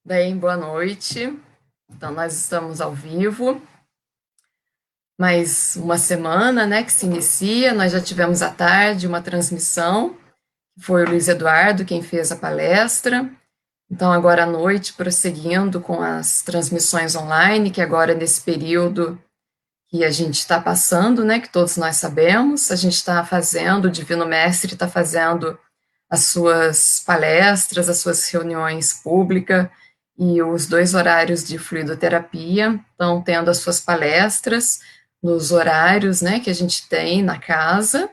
Bem, boa noite. Então, nós estamos ao vivo. Mais uma semana, né, que se inicia. Nós já tivemos à tarde uma transmissão. Foi o Luiz Eduardo quem fez a palestra. Então, agora à noite, prosseguindo com as transmissões online, que agora nesse período que a gente está passando, né, que todos nós sabemos, a gente está fazendo, o Divino Mestre está fazendo as suas palestras, as suas reuniões públicas e os dois horários de fluidoterapia estão tendo as suas palestras nos horários, né, que a gente tem na casa.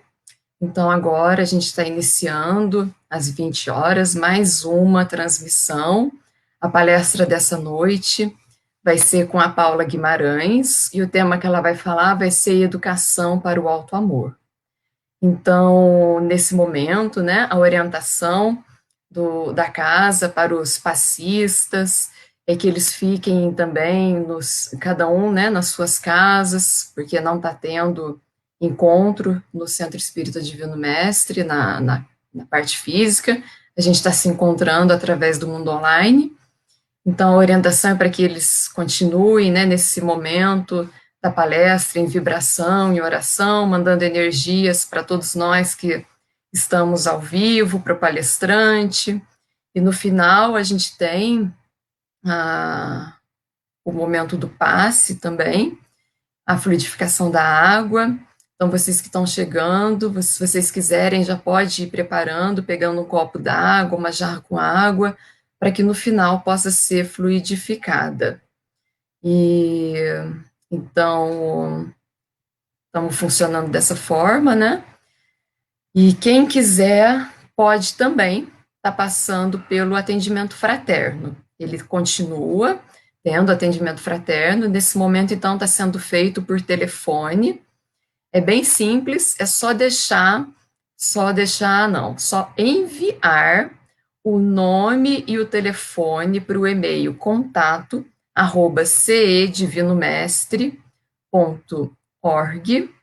Então agora a gente está iniciando às 20 horas mais uma transmissão. A palestra dessa noite vai ser com a Paula Guimarães e o tema que ela vai falar vai ser educação para o alto amor. Então, nesse momento, né, a orientação da casa para os passistas é que eles fiquem também, cada um, né, nas suas casas, porque não está tendo encontro no Centro Espírita Divino Mestre, na parte física, a gente está se encontrando através do mundo online. Então, a orientação é para que eles continuem, né, nesse momento da palestra, em vibração, em oração, mandando energias para todos nós que estamos ao vivo, para o palestrante. E no final, a gente tem o momento do passe também, a fluidificação da água. Então, vocês que estão chegando, se vocês quiserem, já pode ir preparando, pegando um copo d'água, uma jarra com água, para que no final possa ser fluidificada. E então, estamos funcionando dessa forma, né? E quem quiser pode também estar passando pelo atendimento fraterno. Ele continua tendo atendimento fraterno. Nesse momento, então, está sendo feito por telefone. É bem simples, é só enviar o nome e o telefone para o e-mail contato@cedivinomestre.org,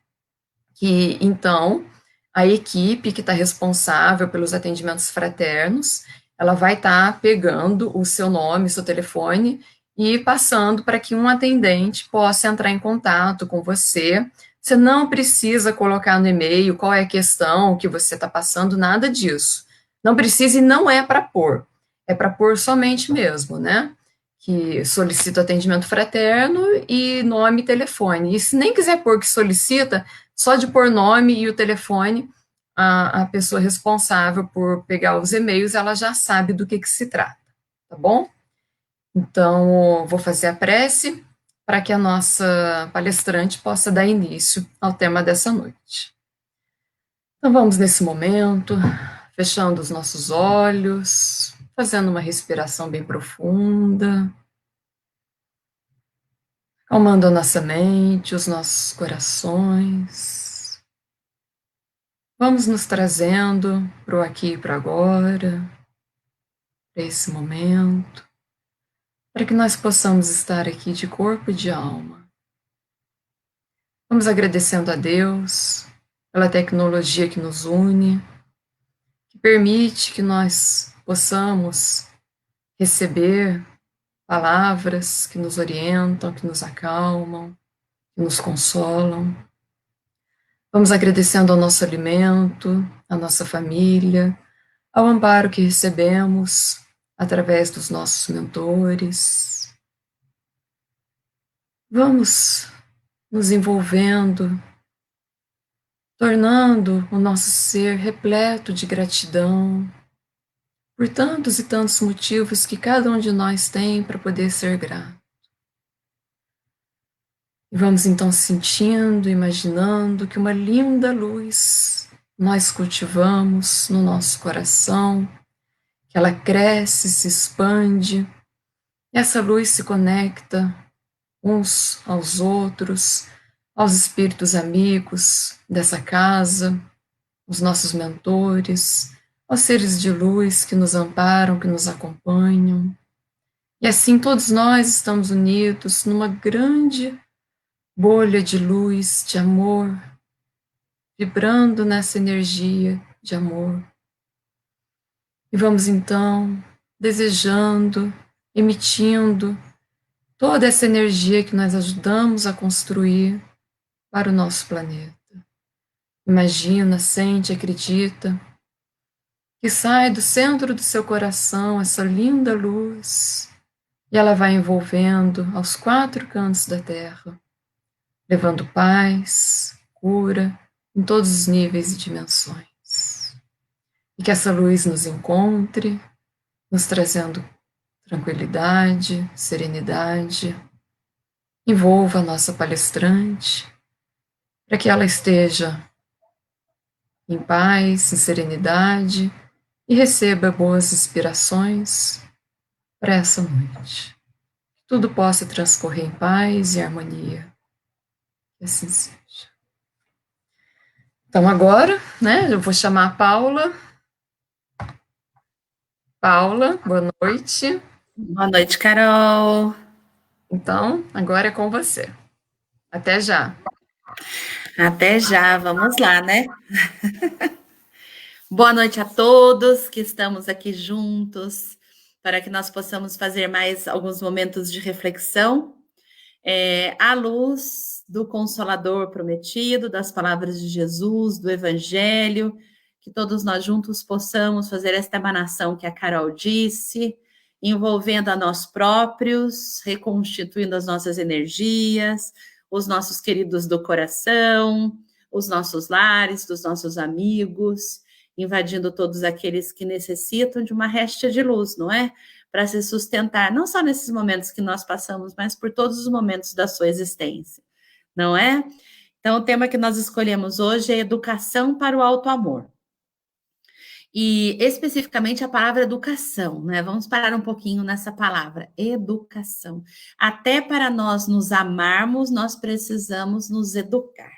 que então a equipe que está responsável pelos atendimentos fraternos, ela vai estar pegando o seu nome, seu telefone e passando para que um atendente possa entrar em contato com você. Você não precisa colocar no e-mail qual é a questão que você está passando, nada disso. Não precisa e não é para pôr. É para pôr somente mesmo, né? Que solicita atendimento fraterno e nome e telefone. E se nem quiser pôr que solicita, só de pôr nome e o telefone, a pessoa responsável por pegar os e-mails, ela já sabe do que se trata, tá bom? Então, vou fazer a prece para que a nossa palestrante possa dar início ao tema dessa noite. Então, vamos nesse momento, fechando os nossos olhos, fazendo uma respiração bem profunda, acalmando a nossa mente, os nossos corações. Vamos nos trazendo para o aqui e para agora, para esse momento, para que nós possamos estar aqui de corpo e de alma. Vamos agradecendo a Deus pela tecnologia que nos une, que permite que nós possamos receber palavras que nos orientam, que nos acalmam, que nos consolam. Vamos agradecendo ao nosso alimento, à nossa família, ao amparo que recebemos através dos nossos mentores. Vamos nos envolvendo, tornando o nosso ser repleto de gratidão por tantos e tantos motivos que cada um de nós tem para poder ser grato. E vamos então sentindo, imaginando que uma linda luz nós cultivamos no nosso coração, que ela cresce, se expande, e essa luz se conecta uns aos outros, aos espíritos amigos dessa casa, os nossos mentores, aos seres de luz que nos amparam, que nos acompanham. E assim todos nós estamos unidos numa grande bolha de luz, de amor, vibrando nessa energia de amor. E vamos então desejando emitindo toda essa energia que nós ajudamos a construir para o nosso planeta. Imagina, sente, acredita que sai do centro do seu coração essa linda luz e ela vai envolvendo aos 4 cantos da Terra, levando paz, cura em todos os níveis e dimensões. E que essa luz nos encontre, nos trazendo tranquilidade, serenidade, envolva a nossa palestrante, para que ela esteja em paz, em serenidade e receba boas inspirações para essa noite. Que tudo possa transcorrer em paz e harmonia. Que assim seja. Então agora, né, eu vou chamar a Paula. Paula, boa noite. Boa noite, Carol. Então, agora é com você. Até já. Até já, vamos lá, né? Boa noite a todos que estamos aqui juntos para que nós possamos fazer mais alguns momentos de reflexão à luz do Consolador prometido, das palavras de Jesus, do Evangelho, que todos nós juntos possamos fazer esta emanação que a Carol disse, envolvendo a nós próprios, reconstituindo as nossas energias, os nossos queridos do coração, os nossos lares, dos nossos amigos, invadindo todos aqueles que necessitam de uma réstia de luz, não é? Para se sustentar, não só nesses momentos que nós passamos, mas por todos os momentos da sua existência, não é? Então, o tema que nós escolhemos hoje é educação para o auto-amor. E especificamente a palavra educação, né? Vamos parar um pouquinho nessa palavra, educação. Até para nós nos amarmos, nós precisamos nos educar.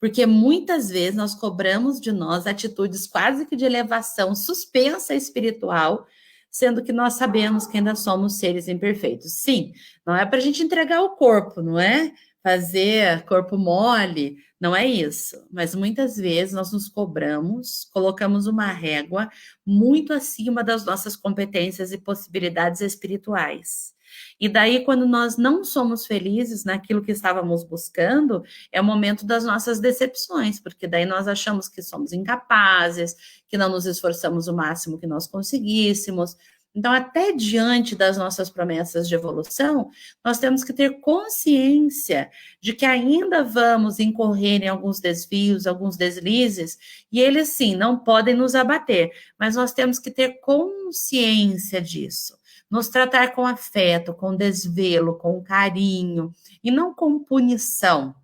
Porque muitas vezes nós cobramos de nós atitudes quase que de elevação suspensa espiritual, sendo que nós sabemos que ainda somos seres imperfeitos. Sim, não é para a gente entregar o corpo, não é? Fazer corpo mole, não é isso. Mas muitas vezes nós nos cobramos, colocamos uma régua muito acima das nossas competências e possibilidades espirituais. E daí, quando nós não somos felizes naquilo que estávamos buscando, é o momento das nossas decepções, porque daí nós achamos que somos incapazes, que não nos esforçamos o máximo que nós conseguíssemos. Então, até diante das nossas promessas de evolução, nós temos que ter consciência de que ainda vamos incorrer em alguns desvios, alguns deslizes, e eles sim não podem nos abater, mas nós temos que ter consciência disso. Nos tratar com afeto, com desvelo, com carinho, e não com punição.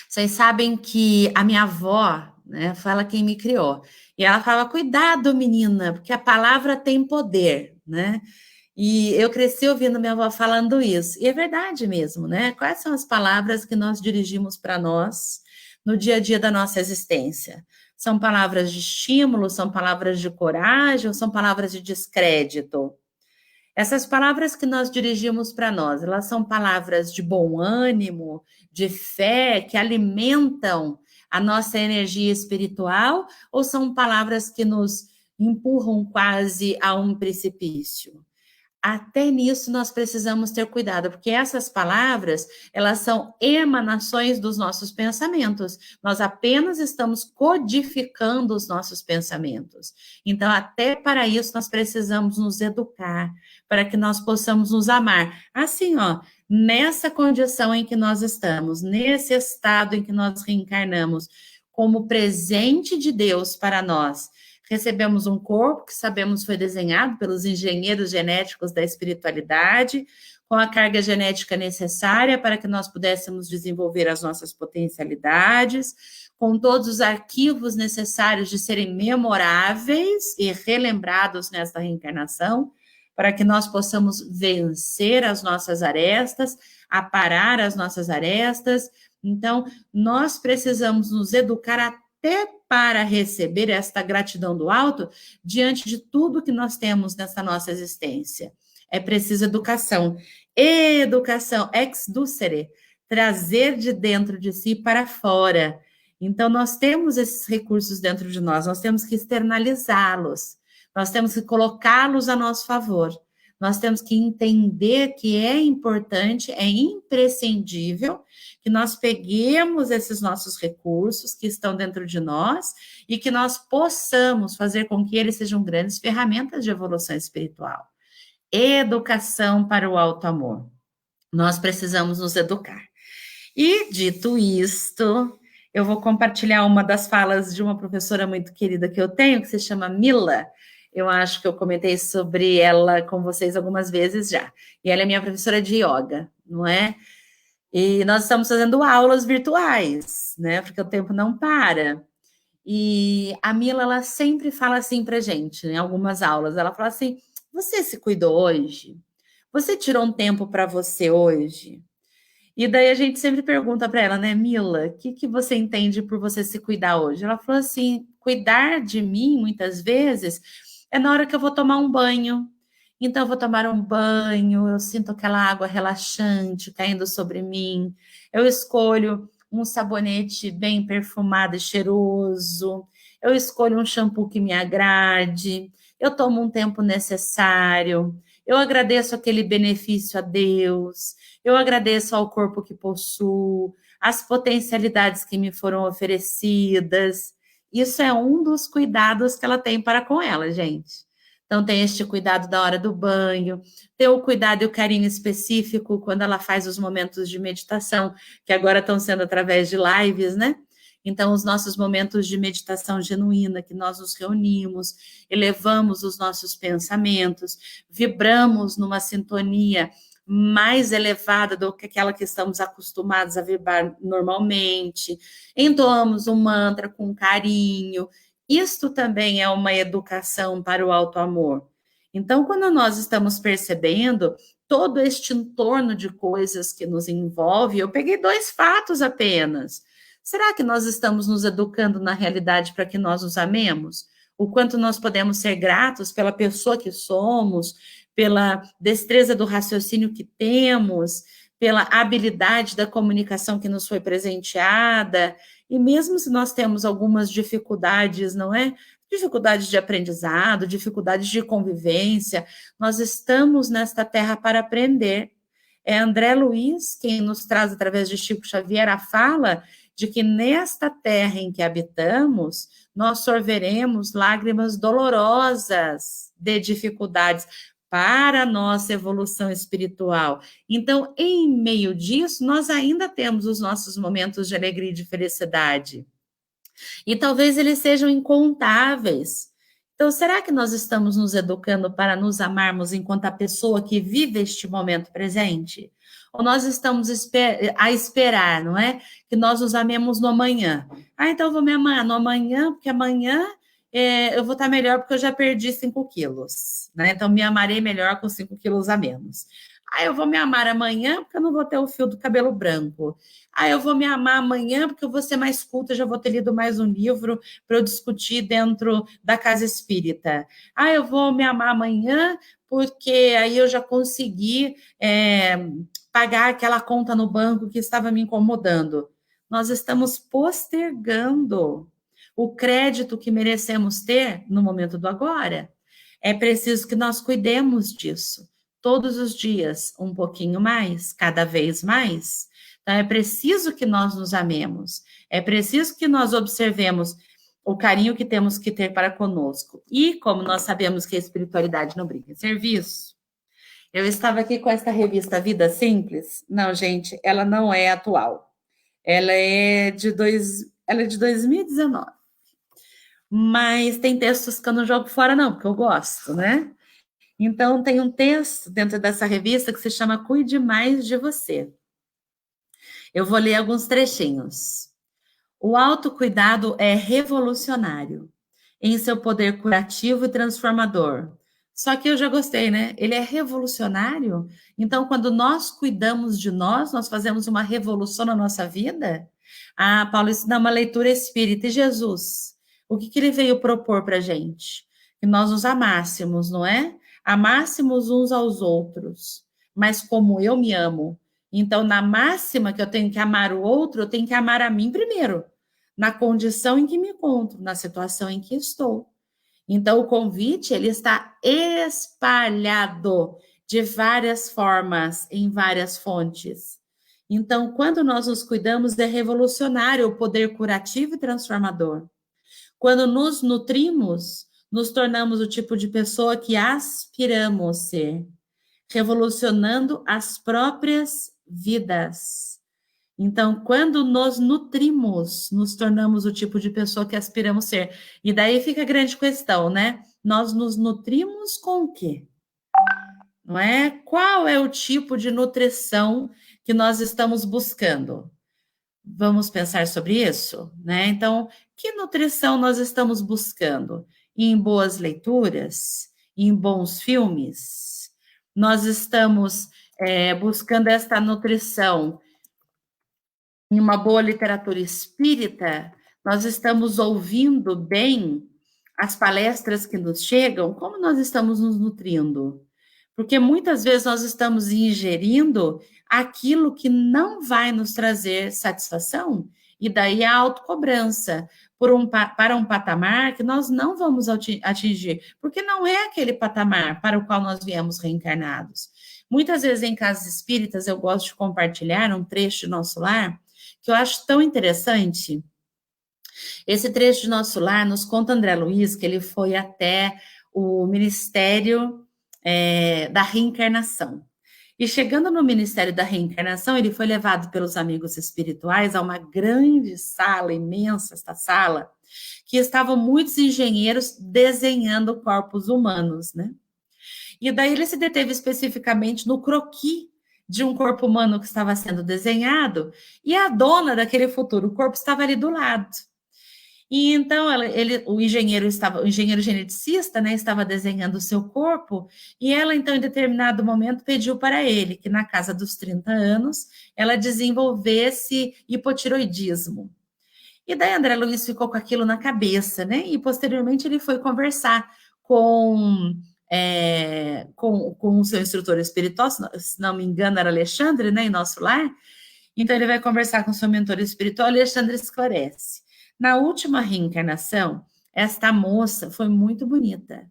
Vocês sabem que a minha avó, né, fala quem me criou. E ela fala, cuidado, menina, porque a palavra tem poder, né? E eu cresci ouvindo minha avó falando isso. E é verdade mesmo, né? Quais são as palavras que nós dirigimos para nós no dia a dia da nossa existência? São palavras de estímulo, são palavras de coragem, ou são palavras de descrédito? Essas palavras que nós dirigimos para nós, elas são palavras de bom ânimo, de fé, que alimentam a nossa energia espiritual, ou são palavras que nos empurram quase a um precipício? Até nisso nós precisamos ter cuidado, porque essas palavras, elas são emanações dos nossos pensamentos. Nós apenas estamos codificando os nossos pensamentos. Então, até para isso nós precisamos nos educar, para que nós possamos nos amar. Assim, ó, nessa condição em que nós estamos, nesse estado em que nós reencarnamos, como presente de Deus para nós, recebemos um corpo que sabemos foi desenhado pelos engenheiros genéticos da espiritualidade, com a carga genética necessária para que nós pudéssemos desenvolver as nossas potencialidades, com todos os arquivos necessários de serem memoráveis e relembrados nesta reencarnação, para que nós possamos vencer as nossas arestas, aparar as nossas arestas. Então, nós precisamos nos educar até para receber esta gratidão do alto diante de tudo que nós temos nessa nossa existência. É preciso educação. Educação, ex ducere, trazer de dentro de si para fora. Então, nós temos esses recursos dentro de nós, nós temos que externalizá-los, nós temos que colocá-los a nosso favor. nós temos que entender que é importante, é imprescindível que nós peguemos esses nossos recursos que estão dentro de nós e que nós possamos fazer com que eles sejam grandes ferramentas de evolução espiritual. Educação para o alto amor. Nós precisamos nos educar. E, dito isto, eu vou compartilhar uma das falas de uma professora muito querida que eu tenho, que se chama Mila. Eu acho que eu comentei sobre ela com vocês algumas vezes já. E ela é minha professora de yoga, não é? E nós estamos fazendo aulas virtuais, né? Porque o tempo não para. E a Mila, ela sempre fala assim pra gente, em algumas aulas. Ela fala assim: você se cuidou hoje? Você tirou um tempo para você hoje? E daí a gente sempre pergunta para ela, né, Mila, o que você entende por você se cuidar hoje? Ela falou assim: cuidar de mim, muitas vezes, é na hora que eu vou tomar um banho. Então, eu vou tomar um banho, eu sinto aquela água relaxante caindo sobre mim, eu escolho um sabonete bem perfumado e cheiroso, eu escolho um shampoo que me agrade, eu tomo um tempo necessário, eu agradeço aquele benefício a Deus, eu agradeço ao corpo que possuo, as potencialidades que me foram oferecidas. Isso é um dos cuidados que ela tem para com ela, gente. Então, tem este cuidado da hora do banho, ter o cuidado e o carinho específico quando ela faz os momentos de meditação, que agora estão sendo através de lives, né? Então, os nossos momentos de meditação genuína, que nós nos reunimos, elevamos os nossos pensamentos, vibramos numa sintonia mais elevada do que aquela que estamos acostumados a vibrar normalmente, entoamos um mantra com carinho. Isto também é uma educação para o alto amor. Então, quando nós estamos percebendo todo este entorno de coisas que nos envolve, eu peguei 2 fatos apenas. Será que nós estamos nos educando na realidade para que nós nos amemos? O quanto nós podemos ser gratos pela pessoa que somos, pela destreza do raciocínio que temos, pela habilidade da comunicação que nos foi presenteada, e mesmo se nós temos algumas dificuldades, não é? Dificuldades de aprendizado, dificuldades de convivência, nós estamos nesta terra para aprender. É André Luiz quem nos traz, através de Chico Xavier, a fala de que nesta terra em que habitamos, nós sorveremos lágrimas dolorosas de dificuldades para a nossa evolução espiritual. Então, em meio disso, nós ainda temos os nossos momentos de alegria e de felicidade. E talvez eles sejam incontáveis. Então, será que nós estamos nos educando para nos amarmos enquanto a pessoa que vive este momento presente? Ou nós estamos a esperar, não é? Que nós nos amemos no amanhã. Ah, então eu vou me amar no amanhã, porque amanhã eu vou estar melhor porque eu já perdi 5 quilos, né? Então, me amarei melhor com 5 quilos a menos. Ah, eu vou me amar amanhã porque eu não vou ter o fio do cabelo branco. Ah, eu vou me amar amanhã porque eu vou ser mais culta, já vou ter lido mais um livro para eu discutir dentro da casa espírita. Ah, eu vou me amar amanhã porque aí eu já consegui pagar aquela conta no banco que estava me incomodando. Nós estamos postergando o crédito que merecemos ter no momento do agora. É preciso que nós cuidemos disso todos os dias, um pouquinho mais, cada vez mais. Então, é preciso que nós nos amemos, é preciso que nós observemos o carinho que temos que ter para conosco. E como nós sabemos que a espiritualidade não brinca em serviço, eu estava aqui com esta revista Vida Simples. Não, gente, ela não é atual. Ela é de 2019. Mas tem textos que eu não jogo fora, não, porque eu gosto, né? Então, tem um texto dentro dessa revista que se chama Cuide Mais de Você. Eu vou ler alguns trechinhos. O autocuidado é revolucionário em seu poder curativo e transformador. Só que eu já gostei, né? Ele é revolucionário. Então, quando nós cuidamos de nós, nós fazemos uma revolução na nossa vida. Ah, Paulo, isso dá uma leitura espírita. E Jesus, o que ele veio propor para a gente? Que nós nos amássemos, não é? Amássemos uns aos outros. Mas como eu me amo. Então, na máxima que eu tenho que amar o outro, eu tenho que amar a mim primeiro, na condição em que me encontro, na situação em que estou. Então, o convite, ele está espalhado de várias formas, em várias fontes. Então, quando nós nos cuidamos, é revolucionário o poder curativo e transformador. Quando nos nutrimos, nos tornamos o tipo de pessoa que aspiramos ser, revolucionando as próprias vidas. Então, quando nos nutrimos, nos tornamos o tipo de pessoa que aspiramos ser. E daí fica a grande questão, né? Nós nos nutrimos com o quê? Não é? Qual é o tipo de nutrição que nós estamos buscando? Vamos pensar sobre isso, né? Então, que nutrição nós estamos buscando? Em boas leituras? Em bons filmes? Nós estamos buscando esta nutrição em uma boa literatura espírita? Nós estamos ouvindo bem as palestras que nos chegam? Como nós estamos nos nutrindo? Porque muitas vezes nós estamos ingerindo aquilo que não vai nos trazer satisfação, e daí a autocobrança para um patamar que nós não vamos atingir, porque não é aquele patamar para o qual nós viemos reencarnados. Muitas vezes em casas espíritas eu gosto de compartilhar um trecho de Nosso Lar, que eu acho tão interessante. Esse trecho de Nosso Lar nos conta André Luiz, que ele foi até o Ministério da Reencarnação. E chegando no Ministério da Reencarnação, ele foi levado pelos amigos espirituais a uma grande sala, imensa esta sala, que estavam muitos engenheiros desenhando corpos humanos, né? E daí ele se deteve especificamente no croquis de um corpo humano que estava sendo desenhado, e a dona daquele futuro corpo estava ali do lado. E então o engenheiro geneticista, né, estava desenhando o seu corpo, e ela então em determinado momento pediu para ele que na casa dos 30 anos ela desenvolvesse hipotiroidismo. E daí André Luiz ficou com aquilo na cabeça, né? E posteriormente ele foi conversar com o seu instrutor espiritual, se não me engano era Alexandre, né, em Nosso Lar. Então ele vai conversar com o seu mentor espiritual, Alexandre esclarece. Na última reencarnação, esta moça foi muito bonita.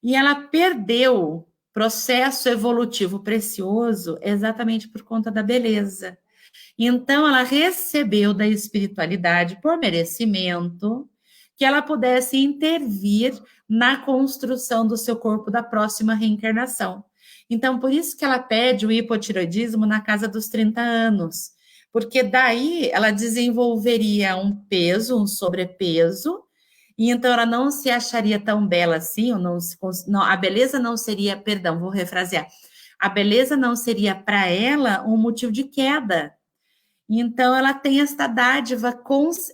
E ela perdeu processo evolutivo precioso exatamente por conta da beleza. Então, ela recebeu da espiritualidade, por merecimento, que ela pudesse intervir na construção do seu corpo da próxima reencarnação. Então, por isso que ela pede o hipotiroidismo na casa dos 30 anos, porque daí ela desenvolveria um peso, um sobrepeso, e então ela não se acharia tão bela assim, ou não, a beleza não seria, perdão, vou refrasear, a beleza não seria para ela um motivo de queda. Então ela tem esta dádiva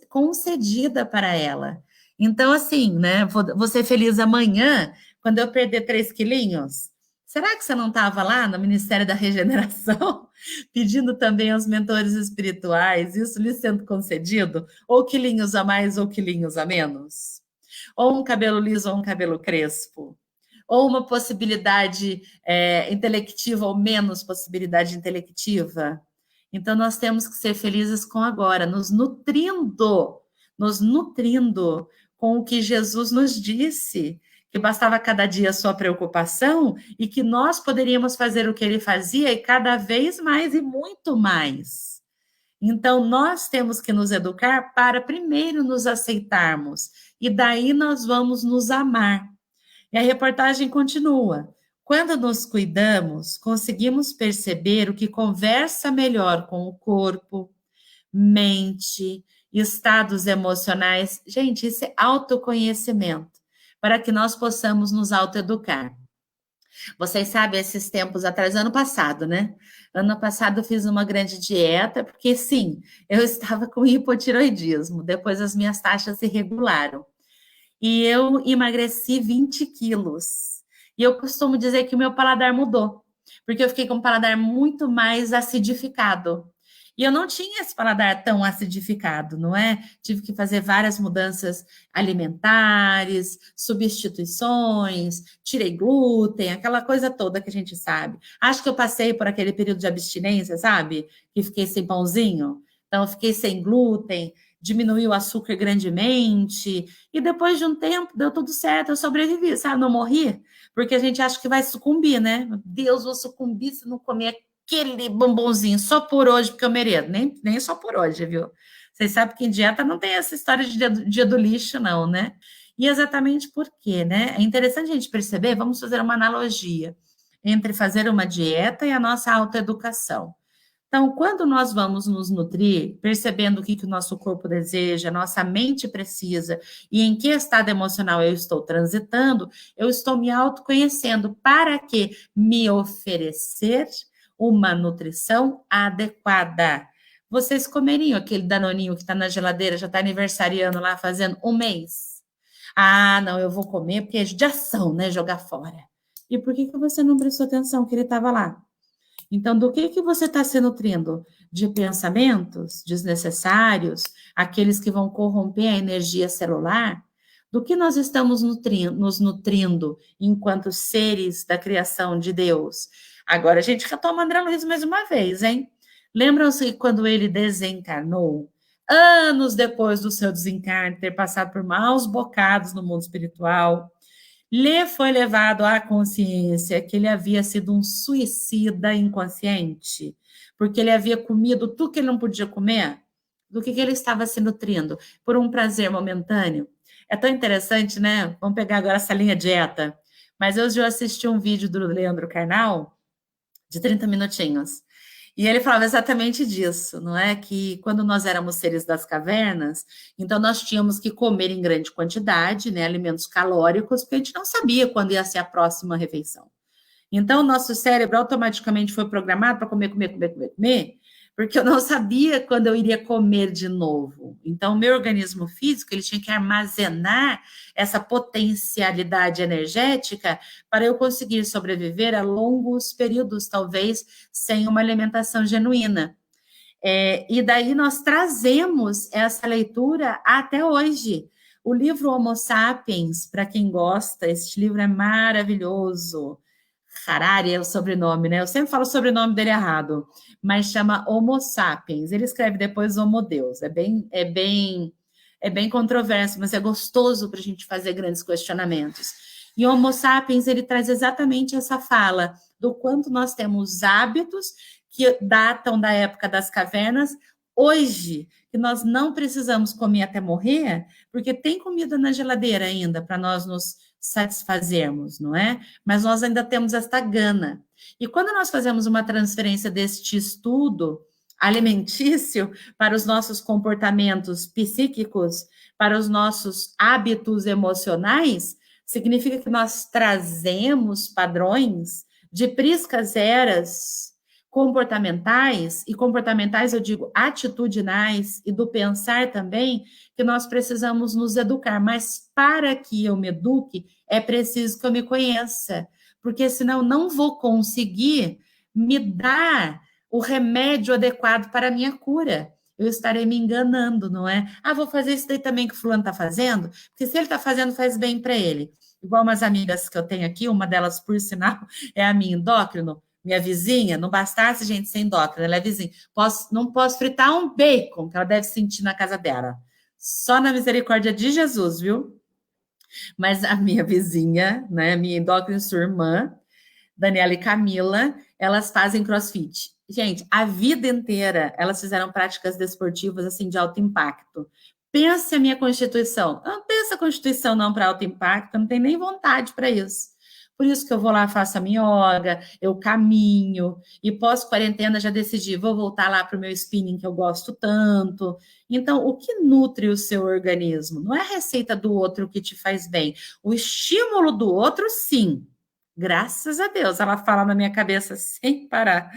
concedida para ela. Então, assim, né? Vou ser feliz amanhã, quando eu perder 3 quilinhos. Será que você não estava lá no Ministério da Regeneração, pedindo também aos mentores espirituais, isso lhe sendo concedido? Ou quilinhos a mais ou quilinhos a menos? Ou um cabelo liso ou um cabelo crespo? Ou uma possibilidade intelectiva ou menos possibilidade intelectiva? Então, nós temos que ser felizes com agora, nos nutrindo com o que Jesus nos disse, que bastava cada dia a sua preocupação e que nós poderíamos fazer o que ele fazia e cada vez mais e muito mais. Então, nós temos que nos educar para primeiro nos aceitarmos e daí nós vamos nos amar. E a reportagem continua. Quando nos cuidamos, conseguimos perceber o que conversa melhor com o corpo, mente, estados emocionais. Gente, isso é autoconhecimento, para que nós possamos nos autoeducar. Vocês sabem, esses tempos atrás, ano passado, né? Ano passado eu fiz uma grande dieta, porque sim, eu estava com hipotiroidismo, depois as minhas taxas se regularam. E eu emagreci 20 quilos. E eu costumo dizer que o meu paladar mudou, porque eu fiquei com um paladar muito mais acidificado. E eu não tinha esse paladar tão acidificado, não é? Tive que fazer várias mudanças alimentares, substituições, tirei glúten, aquela coisa toda que a gente sabe. Acho que eu passei por aquele período de abstinência, sabe? Que fiquei sem pãozinho. Então, eu fiquei sem glúten, diminuí o açúcar grandemente, e depois de um tempo deu tudo certo, eu sobrevivi, sabe? Não morri, porque a gente acha que vai sucumbir, né? Meu Deus, vou sucumbir se não comer aquele bombonzinho só por hoje, porque eu mereço. Nem só por hoje, viu? Vocês sabem que em dieta não tem essa história de dia do lixo, não, né? E exatamente por quê, né? É interessante a gente perceber, vamos fazer uma analogia entre fazer uma dieta e a nossa autoeducação. Então, quando nós vamos nos nutrir, percebendo o que o nosso corpo deseja, nossa mente precisa e em que estado emocional eu estou transitando, eu estou me autoconhecendo para que me oferecer uma nutrição adequada. Vocês comeriam aquele danoninho que está na geladeira, já está aniversariando lá, fazendo um mês? Ah, não, eu vou comer porque é judiação, né? Jogar fora. E por que você não prestou atenção que ele estava lá? Então, do que você está se nutrindo? De pensamentos desnecessários, aqueles que vão corromper a energia celular? Do que nós estamos nos nutrindo enquanto seres da criação de Deus? Agora, a gente retoma André Luiz mais uma vez, hein? Lembram-se quando ele desencarnou? Anos depois do seu desencarne, ter passado por maus bocados no mundo espiritual, lhe foi levado à consciência que ele havia sido um suicida inconsciente, porque ele havia comido tudo que ele não podia comer, do que ele estava se nutrindo, por um prazer momentâneo. É tão interessante, né? Vamos pegar agora essa linha dieta. Mas hoje eu assisti um vídeo do Leandro Carnal, de 30 minutinhos, e ele falava exatamente disso, não é? Que quando nós éramos seres das cavernas, então nós tínhamos que comer em grande quantidade, né? Alimentos calóricos, porque a gente não sabia quando ia ser a próxima refeição. Então, o nosso cérebro automaticamente foi programado para comer, comer, comer, comer, comer, porque eu não sabia quando eu iria comer de novo. Então, o meu organismo físico, ele tinha que armazenar essa potencialidade energética para eu conseguir sobreviver a longos períodos, talvez, sem uma alimentação genuína. E daí nós trazemos essa leitura até hoje. O livro Homo Sapiens, para quem gosta, este livro é maravilhoso. Harari é o sobrenome, né? Eu sempre falo o sobrenome dele errado, mas chama Homo Sapiens. Ele escreve depois Homo Deus. É bem controverso, mas é gostoso para a gente fazer grandes questionamentos. E Homo Sapiens, ele traz exatamente essa fala do quanto nós temos hábitos que datam da época das cavernas, hoje, que nós não precisamos comer até morrer, porque tem comida na geladeira ainda para nós nos satisfazermos, não é? Mas nós ainda temos esta gana. E quando nós fazemos uma transferência deste estudo alimentício para os nossos comportamentos psíquicos, para os nossos hábitos emocionais, significa que nós trazemos padrões de priscas eras comportamentais, e comportamentais eu digo atitudinais, e do pensar também, que nós precisamos nos educar, mas para que eu me eduque, é preciso que eu me conheça, porque senão não vou conseguir me dar o remédio adequado para a minha cura. Eu estarei me enganando, não é? Ah, vou fazer isso daí também que o fulano está fazendo, porque se ele está fazendo, faz bem para ele. Igual umas amigas que eu tenho aqui, uma delas, por sinal, é a minha endócrino, minha vizinha, não bastasse gente ser endócrina, ela é vizinha. Não posso fritar um bacon que ela deve sentir na casa dela. Só na misericórdia de Jesus, viu? Mas a minha vizinha, né, minha endócrina, sua irmã, Daniela e Camila, elas fazem crossfit. Gente, a vida inteira elas fizeram práticas desportivas assim de alto impacto. Pensa a minha constituição. Eu não tenho essa constituição não para alto impacto, eu não tenho nem vontade para isso. Por isso que eu vou lá, faço a minha yoga, eu caminho, e pós-quarentena já decidi, vou voltar lá para o meu spinning que eu gosto tanto. Então, o que nutre o seu organismo? Não é a receita do outro que te faz bem. O estímulo do outro, sim. Graças a Deus, ela fala na minha cabeça sem parar.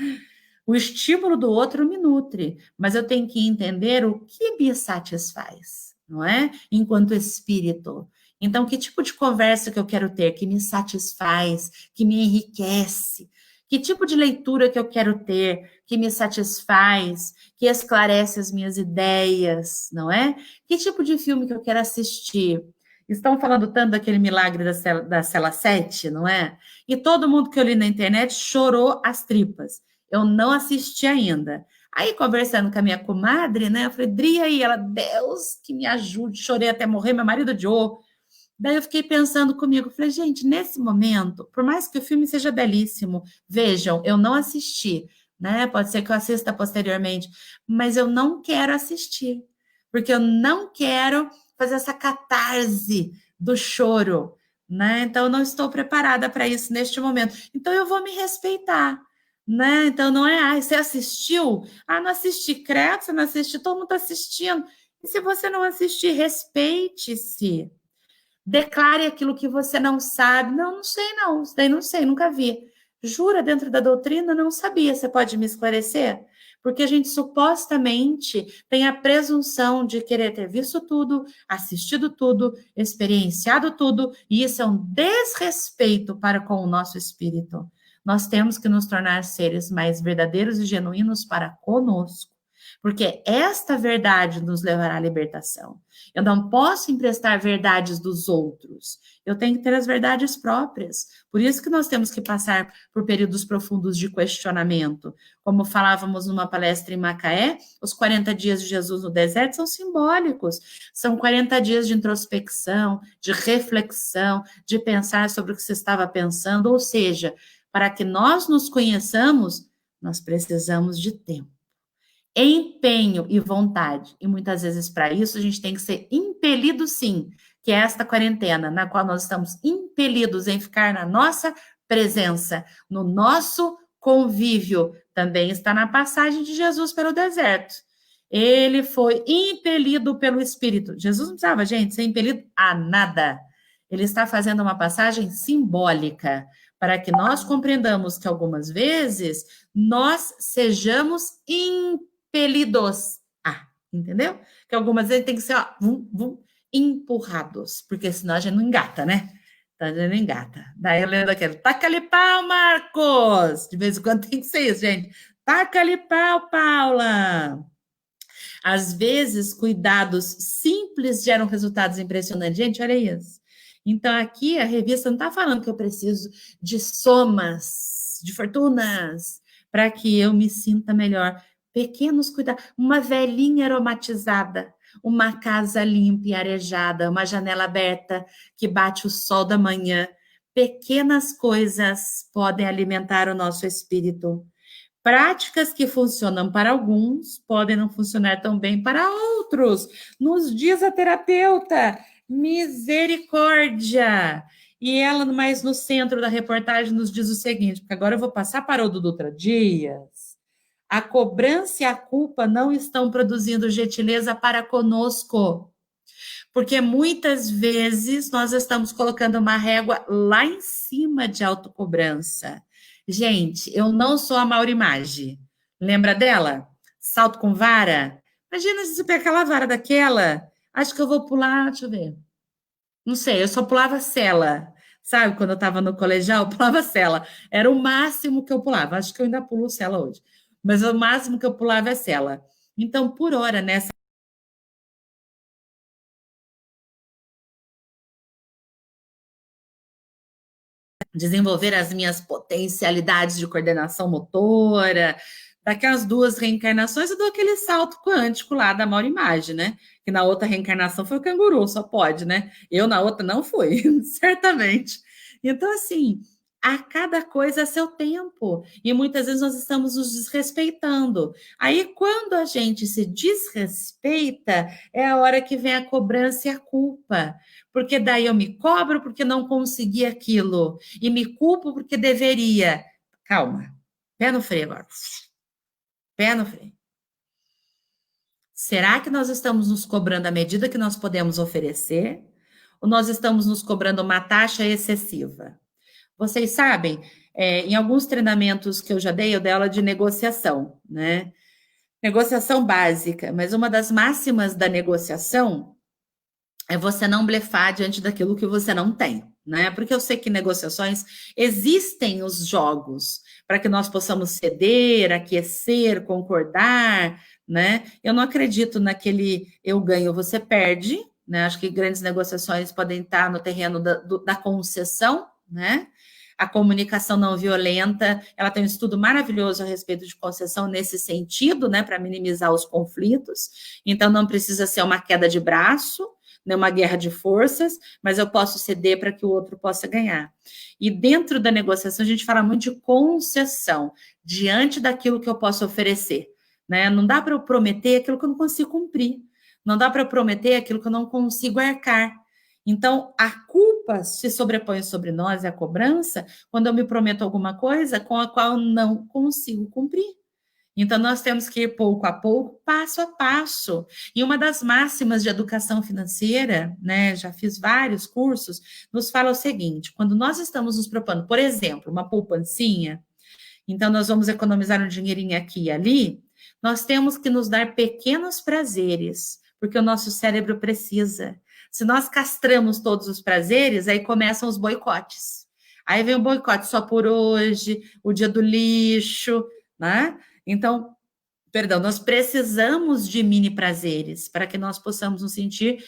O estímulo do outro me nutre, mas eu tenho que entender o que me satisfaz, não é? Enquanto espírito. Então, que tipo de conversa que eu quero ter que me satisfaz, que me enriquece? Que tipo de leitura que eu quero ter que me satisfaz, que esclarece as minhas ideias, não é? Que tipo de filme que eu quero assistir? Estão falando tanto daquele milagre da cela 7, não é? E todo mundo que eu li na internet chorou as tripas. Eu não assisti ainda. Aí, conversando com a minha comadre, né? Eu falei, Dri, aí, ela, Deus que me ajude, chorei até morrer, meu marido odiou. Daí eu fiquei pensando comigo, falei, gente, nesse momento, por mais que o filme seja belíssimo, vejam, eu não assisti, né? Pode ser que eu assista posteriormente, mas eu não quero assistir, porque eu não quero fazer essa catarse do choro, né? Então eu não estou preparada para isso neste momento. Então eu vou me respeitar. Né? Então não é, você assistiu? Ah, não assisti, credo, você não assistiu, todo mundo está assistindo. E se você não assistir, respeite-se. Declare aquilo que você não sabe. Não, não sei não. Isso daí não sei, nunca vi. Jura dentro da doutrina? Não sabia. Você pode me esclarecer? Porque a gente supostamente tem a presunção de querer ter visto tudo, assistido tudo, experienciado tudo, e isso é um desrespeito para com o nosso espírito. Nós temos que nos tornar seres mais verdadeiros e genuínos para conosco, porque esta verdade nos levará à libertação. Eu não posso emprestar verdades dos outros. Eu tenho que ter as verdades próprias. Por isso que nós temos que passar por períodos profundos de questionamento. Como falávamos numa palestra em Macaé, os 40 dias de Jesus no deserto são simbólicos. São 40 dias de introspecção, de reflexão, de pensar sobre o que você estava pensando. Ou seja, para que nós nos conheçamos, nós precisamos de tempo, empenho e vontade. E muitas vezes, para isso, a gente tem que ser impelido, sim, que é esta quarentena, na qual nós estamos impelidos em ficar na nossa presença, no nosso convívio. Também está na passagem de Jesus pelo deserto. Ele foi impelido pelo Espírito. Jesus não precisava, gente, ser impelido a nada. Ele está fazendo uma passagem simbólica para que nós compreendamos que algumas vezes nós sejamos impelidos. Entendeu? Que algumas vezes tem que ser, ó, empurrados, porque senão a gente não engata, né? Então a gente não engata. Daí eu lembro aquele, taca-lhe pau, Marcos! De vez em quando tem que ser isso, gente. Taca-lhe pau, Paula! Às vezes, cuidados simples geram resultados impressionantes. Gente, olha isso. Então, aqui a revista não está falando que eu preciso de somas, de fortunas, para que eu me sinta melhor. Pequenos cuidados. Uma velhinha aromatizada, uma casa limpa e arejada, uma janela aberta que bate o sol da manhã. Pequenas coisas podem alimentar o nosso espírito. Práticas que funcionam para alguns podem não funcionar tão bem para outros. Nos diz a terapeuta, misericórdia. E ela, mais no centro da reportagem, nos diz o seguinte, porque agora eu vou passar para o do Dutra Dias. A cobrança e a culpa não estão produzindo gentileza para conosco, porque muitas vezes nós estamos colocando uma régua lá em cima de autocobrança. Gente, eu não sou a Maurimage. Lembra dela? Salto com vara? Imagina se você pega aquela vara daquela. Acho que eu vou pular, deixa eu ver. Não sei, eu só pulava sela. Sabe, quando eu estava no colegial, eu pulava sela. Era o máximo que eu pulava. Acho que eu ainda pulo sela hoje. Mas o máximo que eu pulava é sela. Então, por hora, nessa desenvolver as minhas potencialidades de coordenação motora. Daqui às 2 reencarnações, eu dou aquele salto quântico lá da Maurimage, né? Que na outra reencarnação foi o canguru, só pode, né? Eu na outra não fui, certamente. Então, assim, a cada coisa a seu tempo. E muitas vezes nós estamos nos desrespeitando. Aí, quando a gente se desrespeita, é a hora que vem a cobrança e a culpa. Porque daí eu me cobro porque não consegui aquilo. E me culpo porque deveria. Calma. Pé no freio agora. Pé no freio. Será que nós estamos nos cobrando a medida que nós podemos oferecer? Ou nós estamos nos cobrando uma taxa excessiva? Vocês sabem, em alguns treinamentos que eu já dei, eu dei aula de negociação, né? Negociação básica, mas uma das máximas da negociação é você não blefar diante daquilo que você não tem, né? Porque eu sei que em negociações existem os jogos para que nós possamos ceder, aquecer, concordar, né? Eu não acredito naquele eu ganho, você perde, né? Acho que grandes negociações podem estar no terreno da concessão, né? A comunicação não violenta, ela tem um estudo maravilhoso a respeito de concessão nesse sentido, né, para minimizar os conflitos. Então, não precisa ser uma queda de braço, nem uma guerra de forças, mas eu posso ceder para que o outro possa ganhar. E dentro da negociação, a gente fala muito de concessão, diante daquilo que eu posso oferecer, né? Não dá para eu prometer aquilo que eu não consigo cumprir. Não dá para eu prometer aquilo que eu não consigo arcar. Então, a culpa se sobrepõe sobre nós, a cobrança, quando eu me prometo alguma coisa com a qual eu não consigo cumprir. Então, nós temos que ir pouco a pouco, passo a passo. E uma das máximas de educação financeira, né, já fiz vários cursos, nos fala o seguinte: quando nós estamos nos propondo, por exemplo, uma poupancinha, então nós vamos economizar um dinheirinho aqui e ali, nós temos que nos dar pequenos prazeres, porque o nosso cérebro precisa. Se nós castramos todos os prazeres, aí começam os boicotes. Aí vem o boicote só por hoje, o dia do lixo, né? Então, perdão, nós precisamos de mini prazeres para que nós possamos nos sentir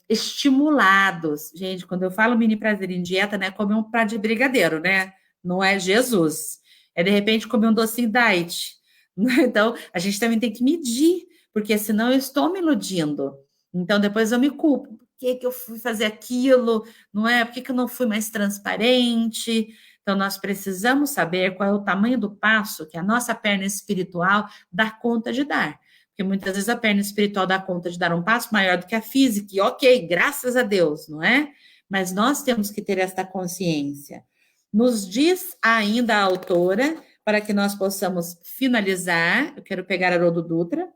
estimulados. Gente, quando eu falo mini prazer em dieta, não é comer um prato de brigadeiro, né? Não é Jesus. É, de repente, comer um docinho diet. Então, a gente também tem que medir, porque senão eu estou me iludindo. Então, depois eu me culpo. Por que eu fui fazer aquilo? Não é? Por que eu não fui mais transparente? Então, nós precisamos saber qual é o tamanho do passo que a nossa perna espiritual dá conta de dar. Porque muitas vezes a perna espiritual dá conta de dar um passo maior do que a física, e ok, graças a Deus, não é? Mas nós temos que ter esta consciência. Nos diz ainda a autora, para que nós possamos finalizar, eu quero pegar Haroldo Dutra.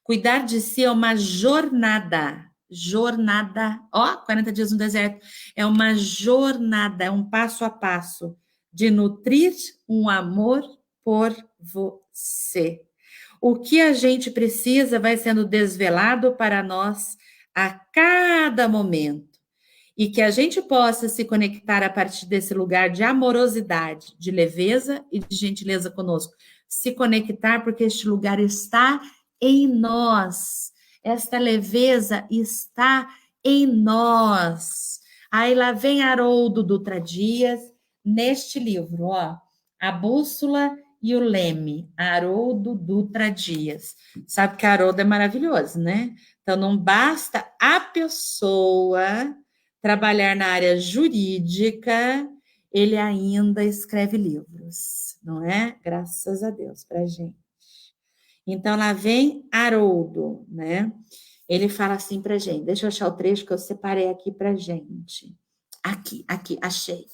Cuidar de si é uma jornada. Jornada, 40 dias no deserto. É uma jornada, é um passo a passo de nutrir um amor por você. O que a gente precisa vai sendo desvelado para nós a cada momento. E que a gente possa se conectar a partir desse lugar de amorosidade, de leveza e de gentileza conosco. Se conectar porque este lugar está em nós. Esta leveza está em nós. Aí lá vem Haroldo Dutra Dias, neste livro, A Bússola e o Leme, Haroldo Dutra Dias. Sabe que Haroldo é maravilhoso, né? Então, não basta a pessoa trabalhar na área jurídica, ele ainda escreve livros, não é? Graças a Deus pra gente. Então, lá vem Haroldo, né? Ele fala assim pra gente, deixa eu achar o trecho que eu separei aqui pra gente. Aqui, achei.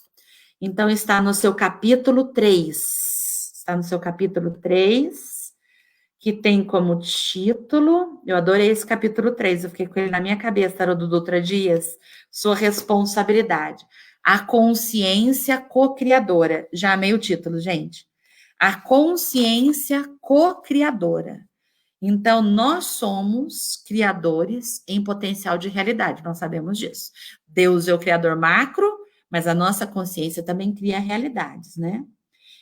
Então, está no seu capítulo 3. Está no seu capítulo 3, que tem como título, eu adorei esse capítulo 3, eu fiquei com ele na minha cabeça, Haroldo Dutra Dias, sua responsabilidade. A consciência co-criadora. Já amei o título, gente. A consciência co-criadora. Então, nós somos criadores em potencial de realidade, nós sabemos disso. Deus é o criador macro, mas a nossa consciência também cria realidades, né?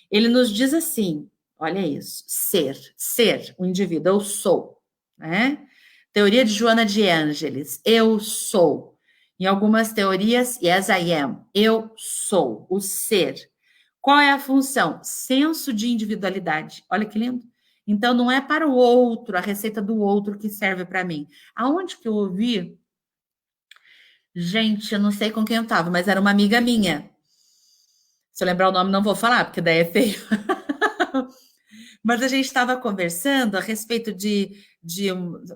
Ele nos diz assim, olha isso, ser, o indivíduo, eu sou, né? Teoria de Joana de Ângeles, eu sou. Em algumas teorias, yes, I am, eu sou, o ser. Qual é a função? Senso de individualidade. Olha que lindo. Então, não é para o outro, a receita do outro que serve para mim. Aonde que eu ouvi? Gente, eu não sei com quem eu estava, mas era uma amiga minha. Se eu lembrar o nome, não vou falar, porque daí é feio. Mas a gente estava conversando a respeito de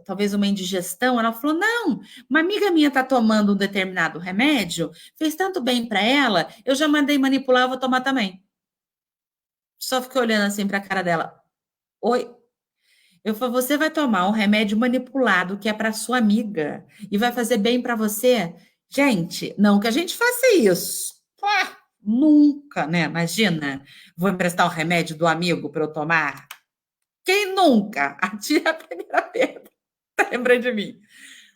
talvez uma indigestão. Ela falou: não, uma amiga minha está tomando um determinado remédio, fez tanto bem para ela, eu já mandei manipular, vou tomar também. Só fiquei olhando assim para a cara dela. Oi? Eu falei: você vai tomar um remédio manipulado que é para sua amiga e vai fazer bem para você? Gente, não que a gente faça isso. Nunca, né? Imagina, vou emprestar o remédio do amigo para eu tomar. Quem nunca? Atira a primeira pedra. Tá lembrando de mim?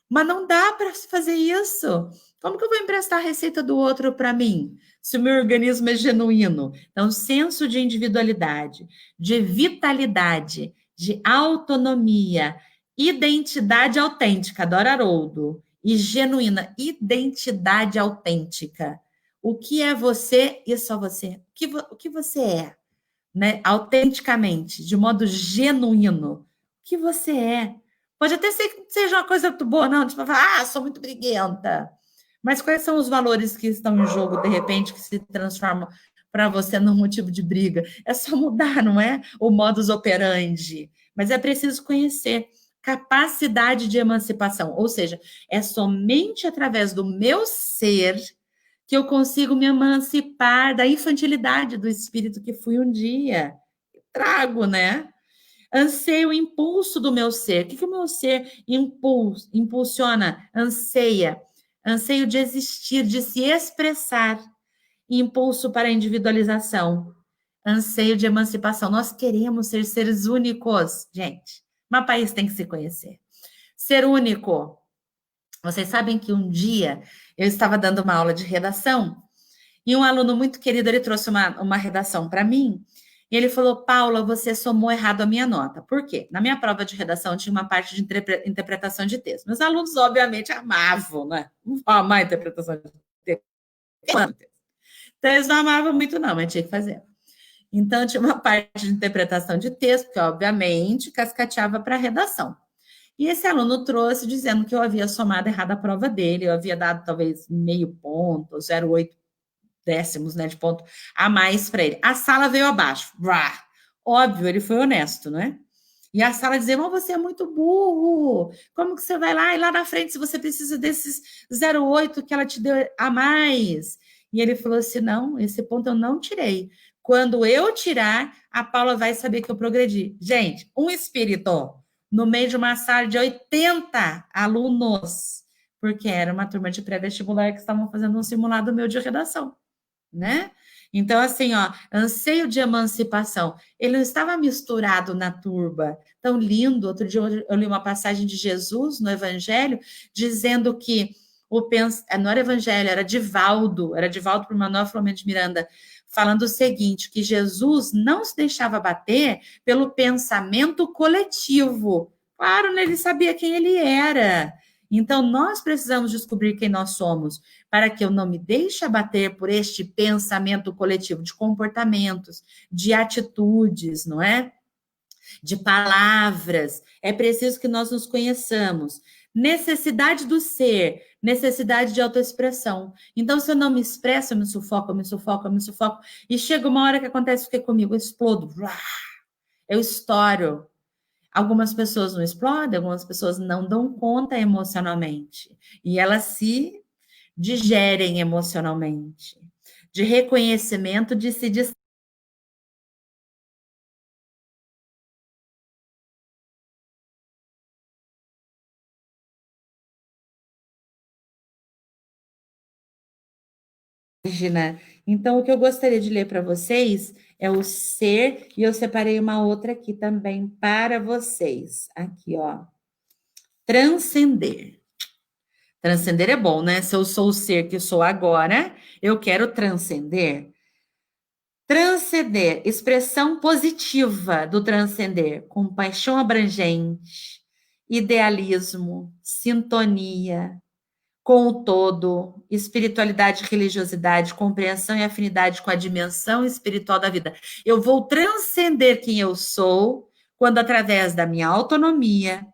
Mas não dá para fazer isso. Como que eu vou emprestar a receita do outro para mim, se o meu organismo é genuíno? Então, senso de individualidade, de vitalidade, de autonomia, identidade autêntica, adoro Haroldo, e genuína, identidade autêntica. o que é você e só você. O que você é, né? Autenticamente, de modo genuíno. O que você é. Pode até ser que seja uma coisa muito boa, não. Tipo, sou muito briguenta. Mas quais são os valores que estão em jogo, de repente, que se transformam para você num motivo de briga? É só mudar, não é? O modus operandi. Mas é preciso conhecer capacidade de emancipação, ou seja, é somente através do meu ser que eu consigo me emancipar da infantilidade do espírito que fui um dia. Trago, né? Anseio o impulso do meu ser. O que o meu ser impulsiona? Anseia. Anseio de existir, de se expressar. Impulso para a individualização. Anseio de emancipação. Nós queremos ser seres únicos, gente. Mas o país tem que se conhecer. Ser único. Vocês sabem que um dia eu estava dando uma aula de redação e um aluno muito querido, ele trouxe uma redação para mim e ele falou, Paula, você somou errado a minha nota. Por quê? Na minha prova de redação tinha uma parte de interpretação de texto. Meus alunos, obviamente, amavam, né? Não vão amar a interpretação de texto. Então, eles não amavam muito, não, mas tinha que fazer. Então, tinha uma parte de interpretação de texto, que, obviamente, cascateava para a redação. E esse aluno trouxe dizendo que eu havia somado errado a prova dele, eu havia dado talvez meio ponto, 0,8 décimos, né, de ponto a mais para ele. A sala veio abaixo. Brá. Óbvio, ele foi honesto, né? E a sala dizia, mas você é muito burro, como que você vai lá e lá na frente, se você precisa desses 0,8 que ela te deu a mais? E ele falou assim, não, esse ponto eu não tirei. Quando eu tirar, a Paula vai saber que eu progredi. Gente, um espírito no meio de uma sala de 80 alunos, porque era uma turma de pré-vestibular que estavam fazendo um simulado meu de redação, né? Então, assim, ó, anseio de emancipação, ele não estava misturado na turba, tão lindo. Outro dia eu li uma passagem de Jesus no Evangelho, dizendo que não era Evangelho, era Divaldo por Manuel Filomeno de Miranda, falando o seguinte, que Jesus não se deixava bater pelo pensamento coletivo. Claro, né, ele sabia quem ele era. Então, nós precisamos descobrir quem nós somos, para que eu não me deixe abater por este pensamento coletivo de comportamentos, de atitudes, não é? De palavras. É preciso que nós nos conheçamos. Necessidade do ser, necessidade de autoexpressão. Então, se eu não me expresso, eu me sufoco, eu me sufoco, eu me sufoco. E chega uma hora que acontece o que comigo? Eu explodo. Eu estouro. Algumas pessoas não explodem, algumas pessoas não dão conta emocionalmente. E elas se digerem emocionalmente. De reconhecimento, de se página. Então, o que eu gostaria de ler para vocês é o ser, e eu separei uma outra aqui também para vocês. Aqui, ó. Transcender. Transcender é bom, né? Se eu sou o ser que sou agora, eu quero transcender. Transcender, expressão positiva do transcender, compaixão abrangente, idealismo, sintonia, com o todo, espiritualidade, religiosidade, compreensão e afinidade com a dimensão espiritual da vida. Eu vou transcender quem eu sou quando, através da minha autonomia,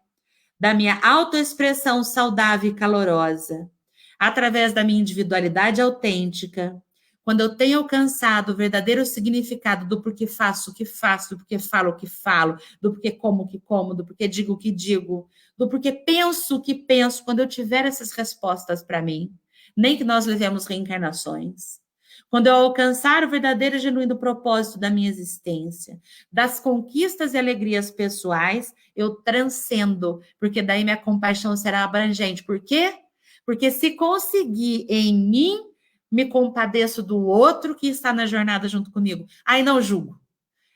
da minha autoexpressão saudável e calorosa, através da minha individualidade autêntica, quando eu tenho alcançado o verdadeiro significado do porquê faço o que faço, do porquê falo o que falo, do porquê como o que como, do porquê digo o que digo, do porquê penso o que penso, quando eu tiver essas respostas para mim, nem que nós levemos reencarnações, quando eu alcançar o verdadeiro e genuíno propósito da minha existência, das conquistas e alegrias pessoais, eu transcendo, porque daí minha compaixão será abrangente. Por quê? Porque se conseguir em mim, me compadeço do outro que está na jornada junto comigo. Aí não julgo.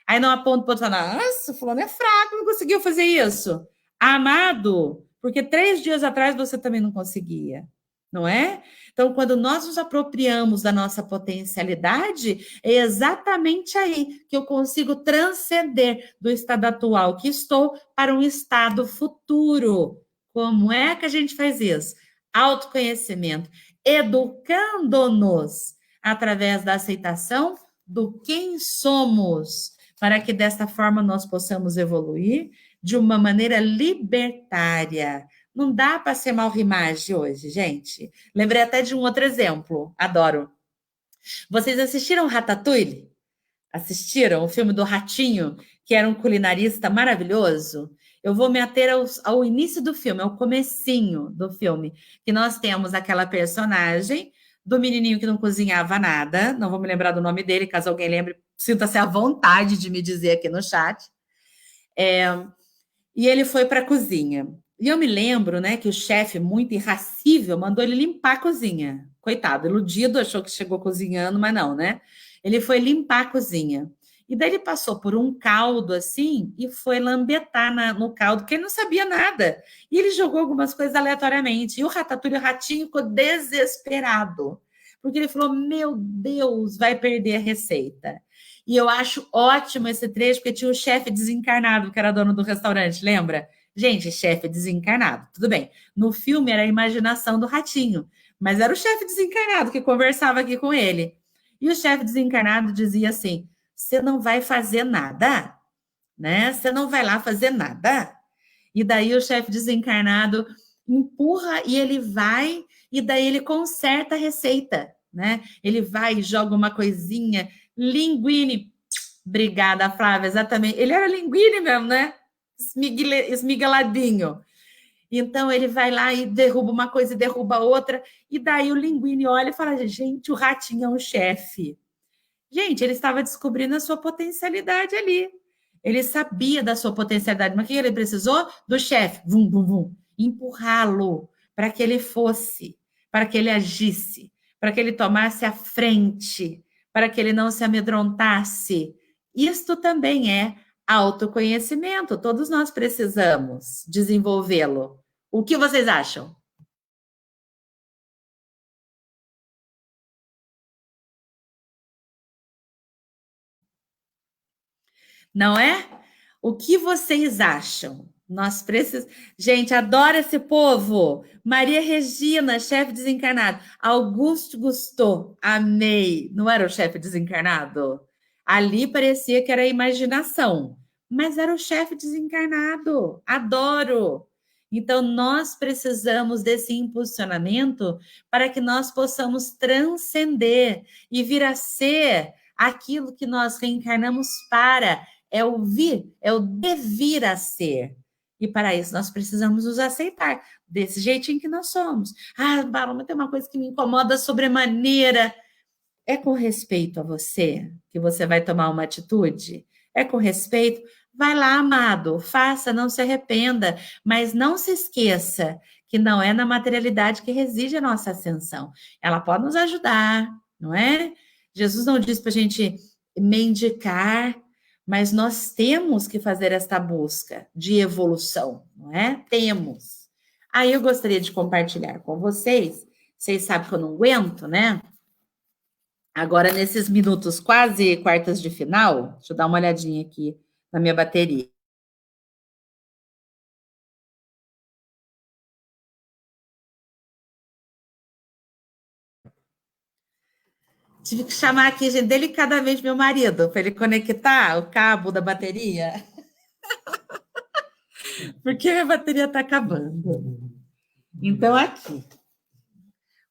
Aí não aponto para o outro, nossa, fulano é fraco, não conseguiu fazer isso. Amado, porque 3 dias atrás você também não conseguia, não é? Então, quando nós nos apropriamos da nossa potencialidade, é exatamente aí que eu consigo transcender do estado atual que estou para um estado futuro. Como é que a gente faz isso? Autoconhecimento, educando-nos através da aceitação do quem somos, para que desta forma nós possamos evoluir de uma maneira libertária. Não dá para ser mal rimagem hoje, gente. Lembrei até de um outro exemplo, adoro. Vocês assistiram Ratatouille? Assistiram o filme do Ratinho, que era um culinarista maravilhoso? Eu vou me ater ao início do filme, ao comecinho do filme, que nós temos aquela personagem do menininho que não cozinhava nada, não vou me lembrar do nome dele, caso alguém lembre, sinta-se à vontade de me dizer aqui no chat. E ele foi para a cozinha. E eu me lembro, né, que o chefe, muito irracível, mandou ele limpar a cozinha. Coitado, iludido, achou que chegou cozinhando, mas não, né? Ele foi limpar a cozinha. E daí ele passou por um caldo assim e foi lambetar no caldo, porque ele não sabia nada. E ele jogou algumas coisas aleatoriamente. E o Ratatouille, o ratinho, ficou desesperado. Porque ele falou: meu Deus, vai perder a receita. E eu acho ótimo esse trecho, porque tinha o chefe desencarnado, que era dono do restaurante, lembra? Gente, chefe desencarnado, tudo bem. No filme era a imaginação do ratinho, mas era o chefe desencarnado que conversava aqui com ele. E o chefe desencarnado dizia assim: você não vai fazer nada, né? Você não vai lá fazer nada. E daí o chefe desencarnado empurra e ele vai, e daí ele conserta a receita, né? Ele vai e joga uma coisinha, linguine. Obrigada, Flávia, exatamente. Ele era linguine mesmo, né? Esmigaladinho. Então ele vai lá e derruba uma coisa e derruba outra, e daí o linguine olha e fala: gente, o ratinho é um chefe. Gente, ele estava descobrindo a sua potencialidade ali. Ele sabia da sua potencialidade, mas o que ele precisou? Do chefe, vum, vum, vum, empurrá-lo para que ele fosse, para que ele agisse, para que ele tomasse a frente, para que ele não se amedrontasse. Isto também é autoconhecimento. Todos nós precisamos desenvolvê-lo. O que vocês acham? Não é? O que vocês acham? Nós precisamos. Gente, adoro esse povo. Maria Regina, chefe desencarnado. Augusto Gusteau, amei. Não era o chefe desencarnado? Ali parecia que era imaginação, mas era o chefe desencarnado. Adoro. Então, nós precisamos desse impulsionamento para que nós possamos transcender e vir a ser aquilo que nós reencarnamos para. É o vir, é o devir a ser. E para isso nós precisamos nos aceitar desse jeitinho que nós somos. Ah, Paloma, tem uma coisa que me incomoda sobremaneira. É com respeito a você que você vai tomar uma atitude? É com respeito? Vai lá, amado, faça, não se arrependa, mas não se esqueça que não é na materialidade que reside a nossa ascensão. Ela pode nos ajudar, não é? Jesus não diz para a gente mendicar, mas nós temos que fazer esta busca de evolução, não é? Temos. Aí eu gostaria de compartilhar com vocês, vocês sabem que eu não aguento, né? Agora, nesses minutos quase quartas de final, deixa eu dar uma olhadinha aqui na minha bateria. Tive que chamar aqui, gente, delicadamente meu marido para ele conectar o cabo da bateria, porque minha bateria está acabando. Então, aqui,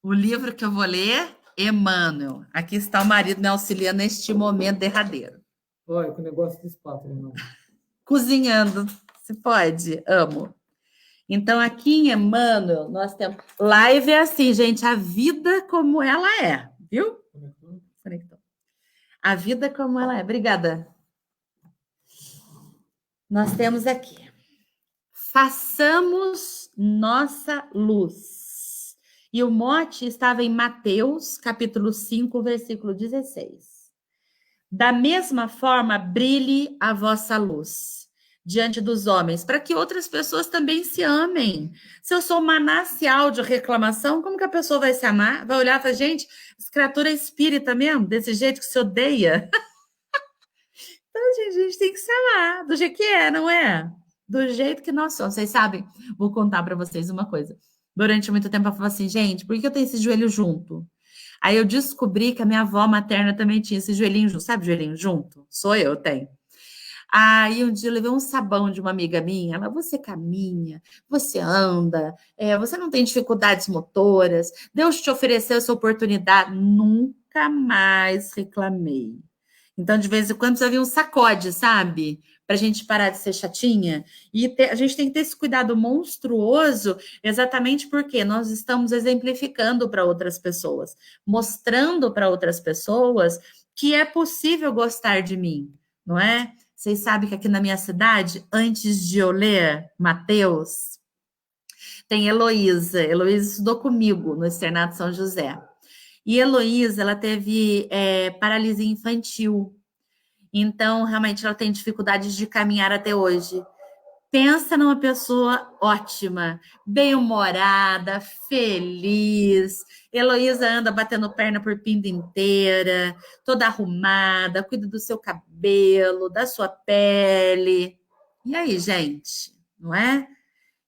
o livro que eu vou ler, Emmanuel. Aqui está o marido me auxiliando neste momento derradeiro. Olha, com o negócio de espátula, não. Cozinhando, se pode, amo. Então, aqui em Emmanuel, nós temos. Live é assim, gente, a vida como ela é, viu? Conectou. A vida como ela é. Obrigada. Nós temos aqui. Façamos nossa luz. E o mote estava em Mateus, capítulo 5, versículo 16. Da mesma forma, brilhe a vossa luz diante dos homens, para que outras pessoas também se amem. Se eu sou um manancial de reclamação, como que a pessoa vai se amar? Vai olhar e falar: gente, essa criatura é espírita mesmo, desse jeito que se odeia. Então, gente, a gente tem que se amar, do jeito que é, não é? Do jeito que nós somos. Vocês sabem, vou contar para vocês uma coisa. Durante muito tempo eu falava assim: gente, por que eu tenho esse joelho junto? Aí eu descobri que a minha avó materna também tinha esse joelhinho junto. Sabe joelhinho junto? Sou eu, tenho. Aí um dia eu levei um sabão de uma amiga minha. Ela, você caminha, você anda, você não tem dificuldades motoras. Deus te ofereceu essa oportunidade. Nunca mais reclamei. Então, de vez em quando, precisa vir um sacode, sabe? Para a gente parar de ser chatinha. E a gente tem que ter esse cuidado monstruoso, exatamente porque nós estamos exemplificando para outras pessoas, mostrando para outras pessoas que é possível gostar de mim, não é? Vocês sabem que aqui na minha cidade, antes de eu ler Mateus, tem Heloísa. Heloísa estudou comigo no Externato São José. E Heloísa, ela teve paralisia infantil. Então, realmente, ela tem dificuldades de caminhar até hoje. Pensa numa pessoa ótima, bem-humorada, feliz. Heloísa anda batendo perna por Pinda inteira, toda arrumada, cuida do seu cabelo, da sua pele. E aí, gente, não é?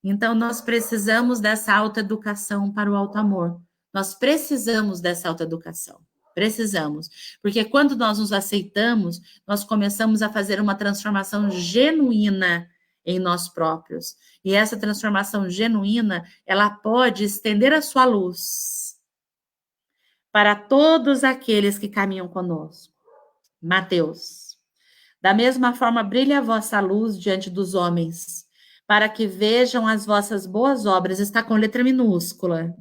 Então, nós precisamos dessa autoeducação para o alto amor. Nós precisamos dessa autoeducação. Precisamos. Porque quando nós nos aceitamos, nós começamos a fazer uma transformação genuína em nós próprios. E essa transformação genuína, ela pode estender a sua luz para todos aqueles que caminham conosco. Mateus. Da mesma forma, brilha a vossa luz diante dos homens, para que vejam as vossas boas obras. Está com letra minúscula.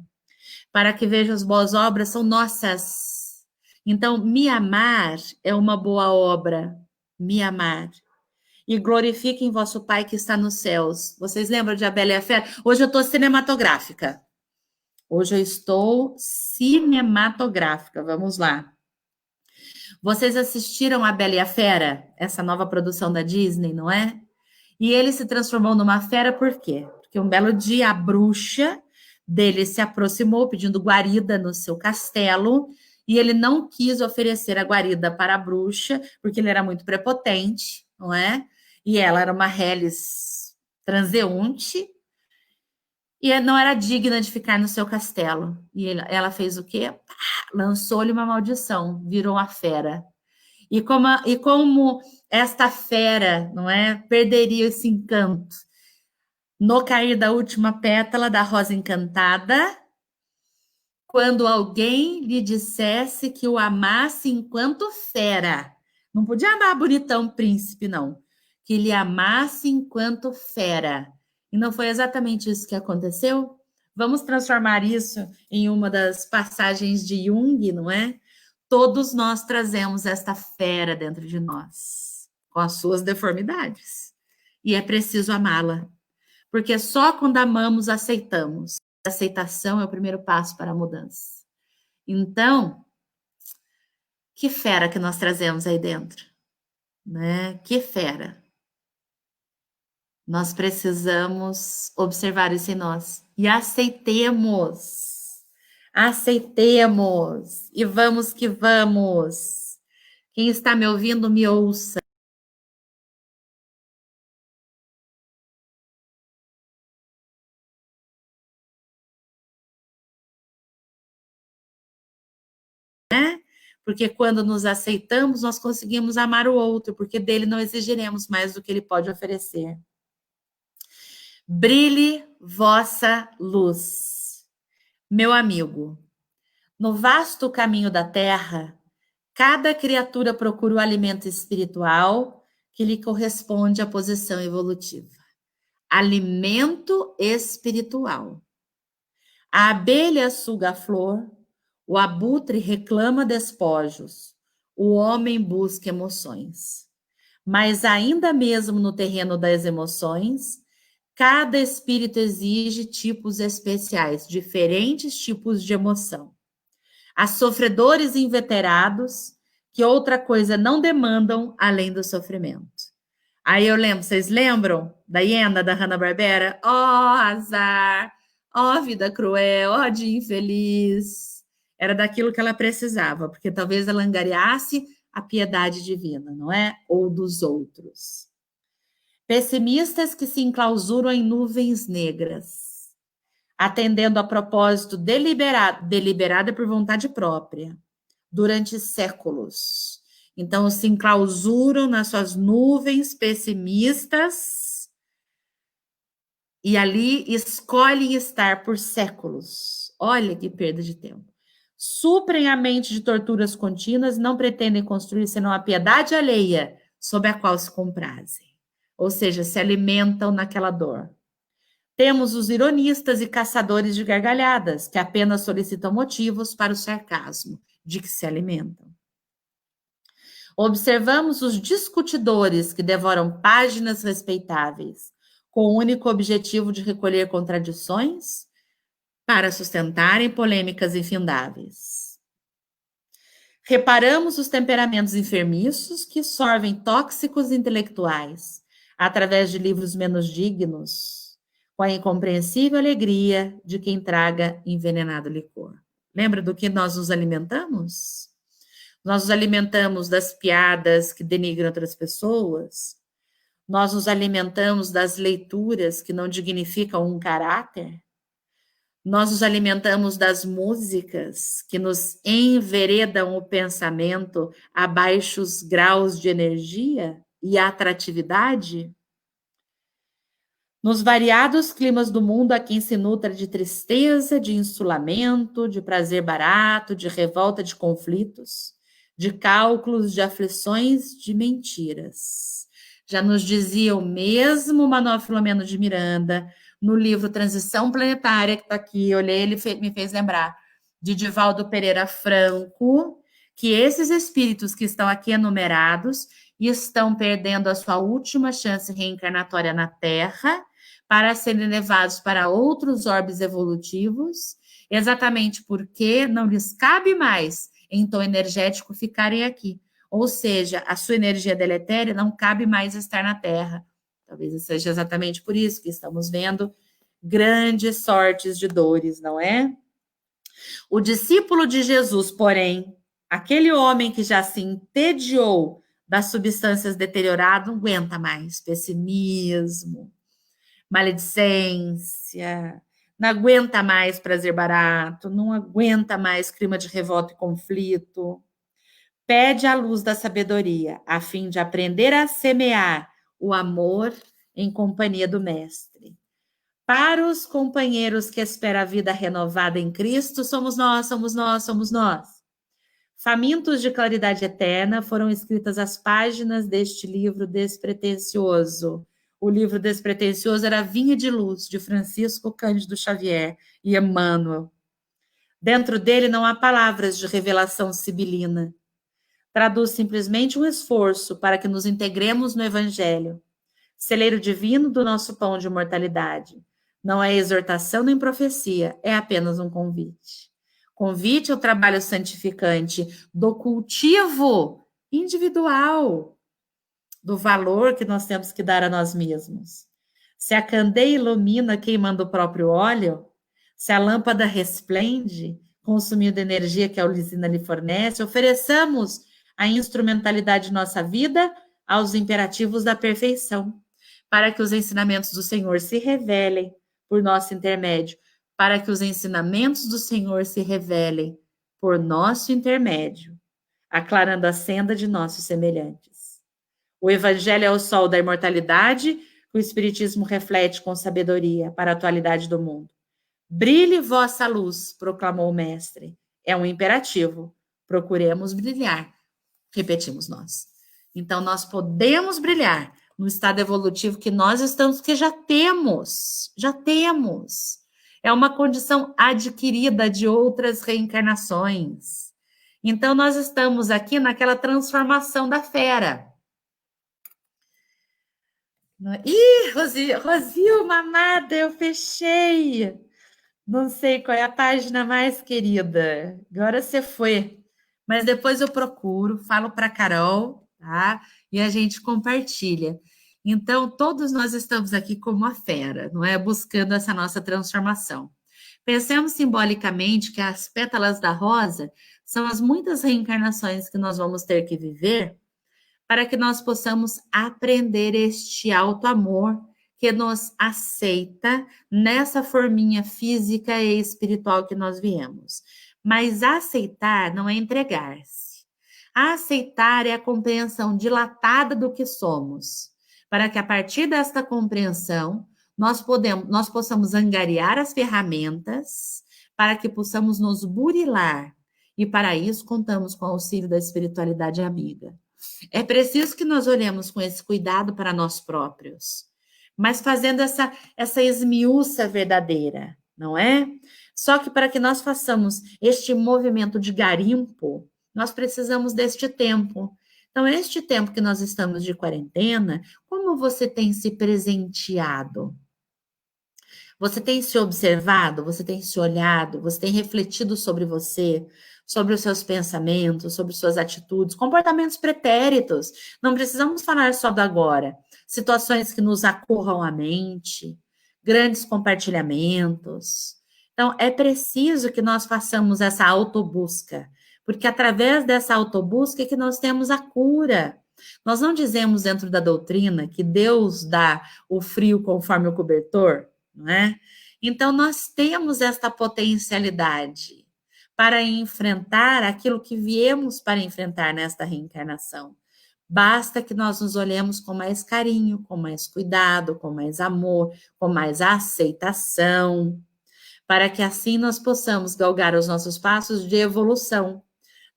Para que vejam as boas obras, são nossas. Então, me amar é uma boa obra. Me amar. E glorifiquem vosso Pai que está nos céus. Vocês lembram de A Bela e a Fera? Hoje eu estou cinematográfica. Hoje eu estou cinematográfica. Vamos lá. Vocês assistiram A Bela e a Fera? Essa nova produção da Disney, não é? E ele se transformou numa fera por quê? Porque um belo dia a bruxa dele se aproximou pedindo guarida no seu castelo e ele não quis oferecer a guarida para a bruxa porque ele era muito prepotente, não é? E ela era uma reles transeunte e não era digna de ficar no seu castelo. E ela fez o quê? Lançou-lhe uma maldição, virou uma fera. E como esta fera, não é, perderia esse encanto no cair da última pétala da rosa encantada, quando alguém lhe dissesse que o amasse enquanto fera. Não podia amar bonitão príncipe, não. Que lhe amasse enquanto fera. E não foi exatamente isso que aconteceu? Vamos transformar isso em uma das passagens de Jung, não é? Todos nós trazemos esta fera dentro de nós, com as suas deformidades. E é preciso amá-la. Porque só quando amamos, aceitamos. A aceitação é o primeiro passo para a mudança. Então, que fera que nós trazemos aí dentro, né? Que fera. Nós precisamos observar isso em nós. E aceitemos. Aceitemos. E vamos que vamos. Quem está me ouvindo, me ouça. Né? Porque quando nos aceitamos, nós conseguimos amar o outro, porque dele não exigiremos mais do que ele pode oferecer. Brilhe vossa luz. Meu amigo, no vasto caminho da terra, cada criatura procura o alimento espiritual que lhe corresponde à posição evolutiva. Alimento espiritual. A abelha suga a flor, o abutre reclama despojos, o homem busca emoções. Mas ainda mesmo no terreno das emoções, cada espírito exige tipos especiais, diferentes tipos de emoção. Há sofredores inveterados que outra coisa não demandam além do sofrimento. Aí eu lembro, vocês lembram da hiena da Hanna-Barbera? Ó, azar, ó, vida cruel, ó, dia infeliz. Era daquilo que ela precisava, porque talvez ela angariasse a piedade divina, não é? Ou dos outros. Pessimistas que se enclausuram em nuvens negras. atendendo a propósito deliberado por vontade própria, durante séculos. Então, se enclausuram nas suas nuvens pessimistas e ali escolhem estar por séculos. Olha que perda de tempo. Suprem a mente de torturas contínuas, não pretendem construir senão a piedade alheia, sob a qual se comprazem. Ou seja, se alimentam naquela dor. Temos os ironistas e caçadores de gargalhadas, que apenas solicitam motivos para o sarcasmo de que se alimentam. Observamos os discutidores que devoram páginas respeitáveis, com o único objetivo de recolher contradições para sustentarem polêmicas infindáveis. Reparamos os temperamentos enfermiços que sorvem tóxicos intelectuais através de livros menos dignos, com a incompreensível alegria de quem traga envenenado licor. Lembra do que nós nos alimentamos? Nós nos alimentamos das piadas que denigram outras pessoas. Nós nos alimentamos das leituras que não dignificam um caráter. Nós nos alimentamos das músicas que nos enveredam o pensamento a baixos graus de energia e atratividade. Nos variados climas do mundo, há quem se nutra de tristeza, de insulamento, de prazer barato, de revolta de conflitos, de cálculos, de aflições, de mentiras. Já nos dizia o mesmo Manuel Filomeno de Miranda, no livro Transição Planetária, que está aqui, eu olhei, ele me fez lembrar, de Divaldo Pereira Franco, que esses espíritos que estão aqui enumerados estão perdendo a sua última chance reencarnatória na Terra para serem levados para outros orbes evolutivos, exatamente porque não lhes cabe mais, em tom energético, ficarem aqui. Ou seja, a sua energia deletéria não cabe mais estar na Terra. Talvez seja exatamente por isso que estamos vendo grandes sortes de dores, não é? O discípulo de Jesus, porém, aquele homem que já se entediou das substâncias deterioradas, não aguenta mais pessimismo, maledicência, não aguenta mais prazer barato, não aguenta mais clima de revolta e conflito. Pede a luz da sabedoria, a fim de aprender a semear o amor em companhia do Mestre. Para os companheiros que esperam a vida renovada em Cristo, somos nós, somos nós, somos nós. Famintos de claridade eterna, foram escritas as páginas deste livro despretensioso. O livro despretensioso era Vinha de Luz, de Francisco Cândido Xavier e Emmanuel. Dentro dele não há palavras de revelação sibilina. Traduz simplesmente um esforço para que nos integremos no Evangelho, celeiro divino do nosso pão de imortalidade. Não é exortação nem profecia, é apenas um convite. Convite ao trabalho santificante do cultivo individual, do valor que nós temos que dar a nós mesmos. Se a candeia ilumina queimando o próprio óleo, se a lâmpada resplende, consumindo a energia que a usina lhe fornece, ofereçamos a instrumentalidade de nossa vida aos imperativos da perfeição, para que os ensinamentos do Senhor se revelem por nosso intermédio, para que os ensinamentos do Senhor se revelem por nosso intermédio, aclarando a senda de nossos semelhantes. O Evangelho é o sol da imortalidade, que o Espiritismo reflete com sabedoria para a atualidade do mundo. Brilhe vossa luz, proclamou o Mestre. É um imperativo. Procuremos brilhar. Repetimos nós. Então, nós podemos brilhar no estado evolutivo que nós estamos, que já temos. É uma condição adquirida de outras reencarnações. Então, nós estamos aqui naquela transformação da fera. Ih, Rosilma amada, eu fechei. Não sei qual é a página mais querida. Agora você foi. Mas depois eu procuro, falo para a Carol, tá? E a gente compartilha. Então, todos nós estamos aqui como a fera, não é? Buscando essa nossa transformação. Pensemos simbolicamente que as pétalas da rosa são as muitas reencarnações que nós vamos ter que viver para que nós possamos aprender este alto amor que nos aceita nessa forminha física e espiritual que nós viemos. Mas aceitar não é entregar-se. Aceitar é a compreensão dilatada do que somos, para que a partir desta compreensão nós possamos angariar as ferramentas para que possamos nos burilar. E para isso contamos com o auxílio da espiritualidade amiga. É preciso que nós olhemos com esse cuidado para nós próprios, mas fazendo essa esmiuça verdadeira, não é? Só que para que nós façamos este movimento de garimpo, nós precisamos deste tempo. Então, este tempo que nós estamos de quarentena, como você tem se presenteado? Você tem se observado, você tem se olhado, você tem refletido sobre você, sobre os seus pensamentos, sobre suas atitudes, comportamentos pretéritos. Não precisamos falar só do agora. Situações que nos acorram à mente, grandes compartilhamentos. Então, é preciso que nós façamos essa autobusca, porque através dessa autobusca é que nós temos a cura. Nós não dizemos dentro da doutrina que Deus dá o frio conforme o cobertor, não é? Então, nós temos esta potencialidade para enfrentar aquilo que viemos para enfrentar nesta reencarnação. Basta que nós nos olhemos com mais carinho, com mais cuidado, com mais amor, com mais aceitação, para que assim nós possamos galgar os nossos passos de evolução,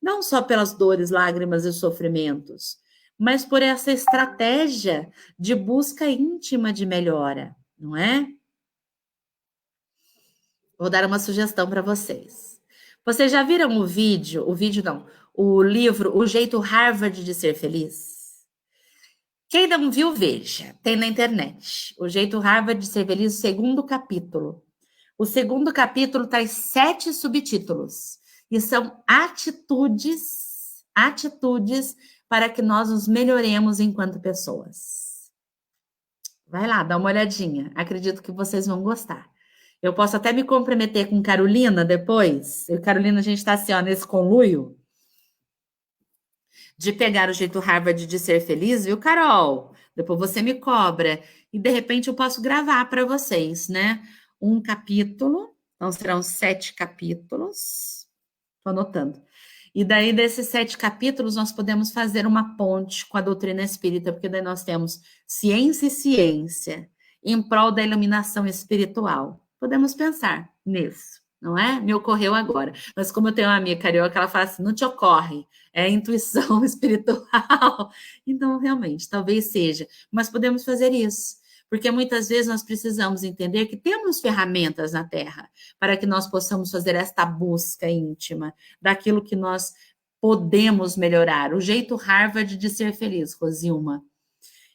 não só pelas dores, lágrimas e sofrimentos, mas por essa estratégia de busca íntima de melhora, não é? Vou dar uma sugestão para vocês. Vocês já viram o livro O Jeito Harvard de Ser Feliz? Quem não viu, veja, tem na internet. O Jeito Harvard de Ser Feliz, o segundo capítulo. O segundo capítulo traz 7 subtítulos, e são atitudes para que nós nos melhoremos enquanto pessoas. Vai lá, dá uma olhadinha, acredito que vocês vão gostar. Eu posso até me comprometer com Carolina depois. Eu e Carolina, a gente está assim, ó, nesse conluio de pegar o jeito Harvard de ser feliz, viu, Carol? Depois você me cobra. E, de repente, eu posso gravar para vocês, né? Um capítulo. Então, serão 7 capítulos. Estou anotando. E daí, desses 7 capítulos, nós podemos fazer uma ponte com a doutrina espírita, porque daí nós temos ciência e ciência em prol da iluminação espiritual. Podemos pensar nisso, não é? Me ocorreu agora. Mas como eu tenho uma amiga carioca, ela fala assim, não te ocorre, é intuição espiritual. Então, realmente, talvez seja. Mas podemos fazer isso, porque muitas vezes nós precisamos entender que temos ferramentas na Terra para que nós possamos fazer esta busca íntima daquilo que nós podemos melhorar. O jeito Harvard de ser feliz, Rosilma.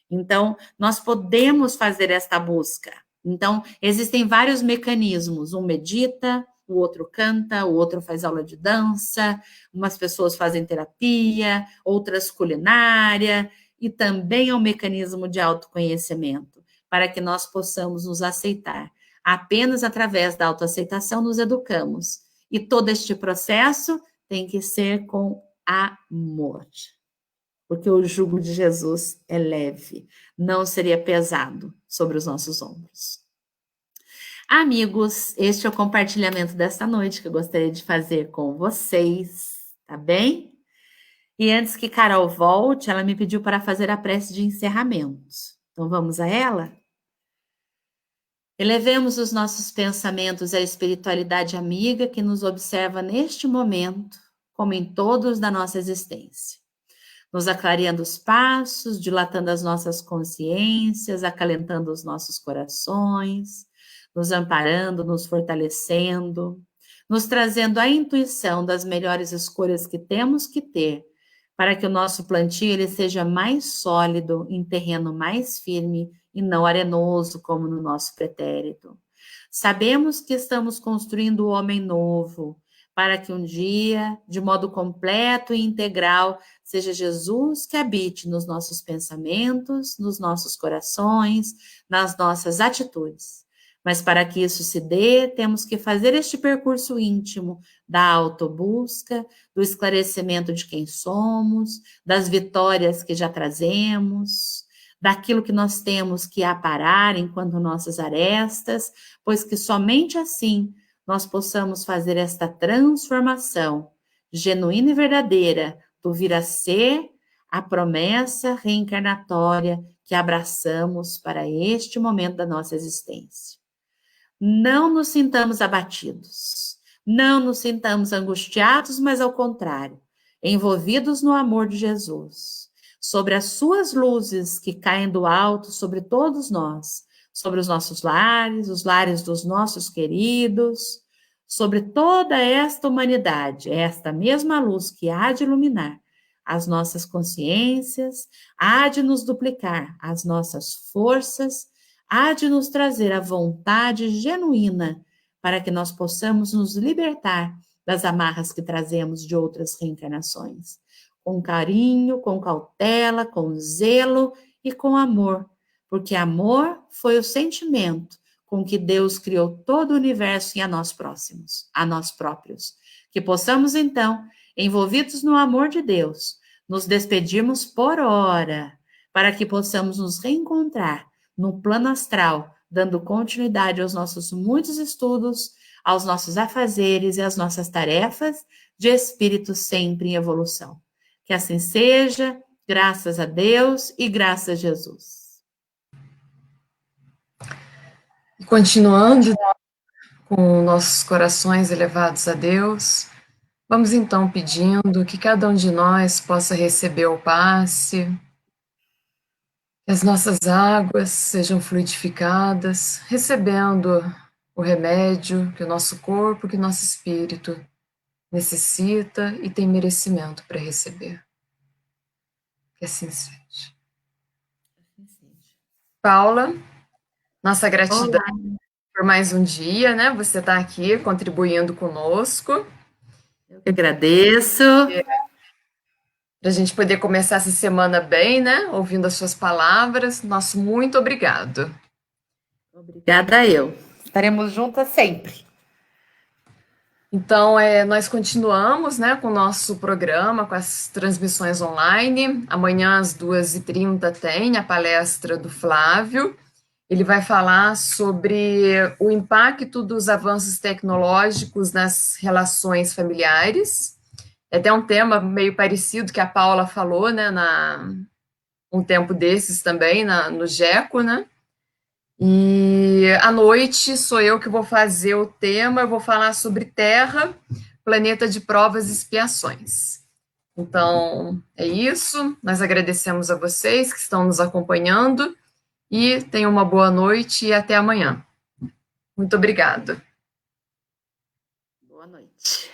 Então, nós podemos fazer esta busca. Então, existem vários mecanismos. Um medita, o outro canta, o outro faz aula de dança, umas pessoas fazem terapia, outras culinária, e também é um mecanismo de autoconhecimento, para que nós possamos nos aceitar. Apenas através da autoaceitação nos educamos. E todo este processo tem que ser com amor. Porque o jugo de Jesus é leve, não seria pesado sobre os nossos ombros. Amigos, este é o compartilhamento desta noite que eu gostaria de fazer com vocês, tá bem? E antes que Carol volte, ela me pediu para fazer a prece de encerramento. Então vamos a ela? Elevemos os nossos pensamentos à espiritualidade amiga que nos observa neste momento, como em todos da nossa existência. Nos aclareando os passos, dilatando as nossas consciências, acalentando os nossos corações, nos amparando, nos fortalecendo, nos trazendo a intuição das melhores escolhas que temos que ter para que o nosso plantio ele seja mais sólido, em terreno mais firme e não arenoso como no nosso pretérito. Sabemos que estamos construindo o homem novo, para que um dia, de modo completo e integral, seja Jesus que habite nos nossos pensamentos, nos nossos corações, nas nossas atitudes. Mas para que isso se dê, temos que fazer este percurso íntimo da autobusca, do esclarecimento de quem somos, das vitórias que já trazemos, daquilo que nós temos que aparar enquanto nossas arestas, pois que somente assim nós possamos fazer esta transformação genuína e verdadeira do vir a ser a promessa reencarnatória que abraçamos para este momento da nossa existência. Não nos sintamos abatidos, não nos sintamos angustiados, mas ao contrário, envolvidos no amor de Jesus, sobre as suas luzes que caem do alto sobre todos nós, sobre os nossos lares dos nossos queridos, sobre toda esta humanidade, esta mesma luz que há de iluminar as nossas consciências, há de nos duplicar as nossas forças, há de nos trazer a vontade genuína para que nós possamos nos libertar das amarras que trazemos de outras reencarnações. Com carinho, com cautela, com zelo e com amor, porque amor foi o sentimento com que Deus criou todo o universo e a nós próximos, a nós próprios. Que possamos, então, envolvidos no amor de Deus, nos despedirmos por hora, para que possamos nos reencontrar no plano astral, dando continuidade aos nossos muitos estudos, aos nossos afazeres e às nossas tarefas de espírito sempre em evolução. Que assim seja, graças a Deus e graças a Jesus. E continuando com nossos corações elevados a Deus, vamos então pedindo que cada um de nós possa receber o passe, que as nossas águas sejam fluidificadas, recebendo o remédio que o nosso corpo, que o nosso espírito necessita e tem merecimento para receber. Que assim seja. Paula, nossa gratidão por mais um dia, né? Você está aqui contribuindo conosco. Eu que agradeço. Para a gente poder começar essa semana bem, né? Ouvindo as suas palavras. Nosso muito obrigado. Obrigada eu. Estaremos juntas sempre. Então, nós continuamos, né, com o nosso programa, com as transmissões online. Amanhã, às 2h30, tem a palestra do Flávio. Ele vai falar sobre o impacto dos avanços tecnológicos nas relações familiares. É até um tema meio parecido que a Paula falou, né, um tempo desses também, no GECO, né? E à noite sou eu que vou fazer o tema, eu vou falar sobre Terra, planeta de provas e expiações. Então, é isso. Nós agradecemos a vocês que estão nos acompanhando e tenham uma boa noite e até amanhã. Muito obrigada. Boa noite.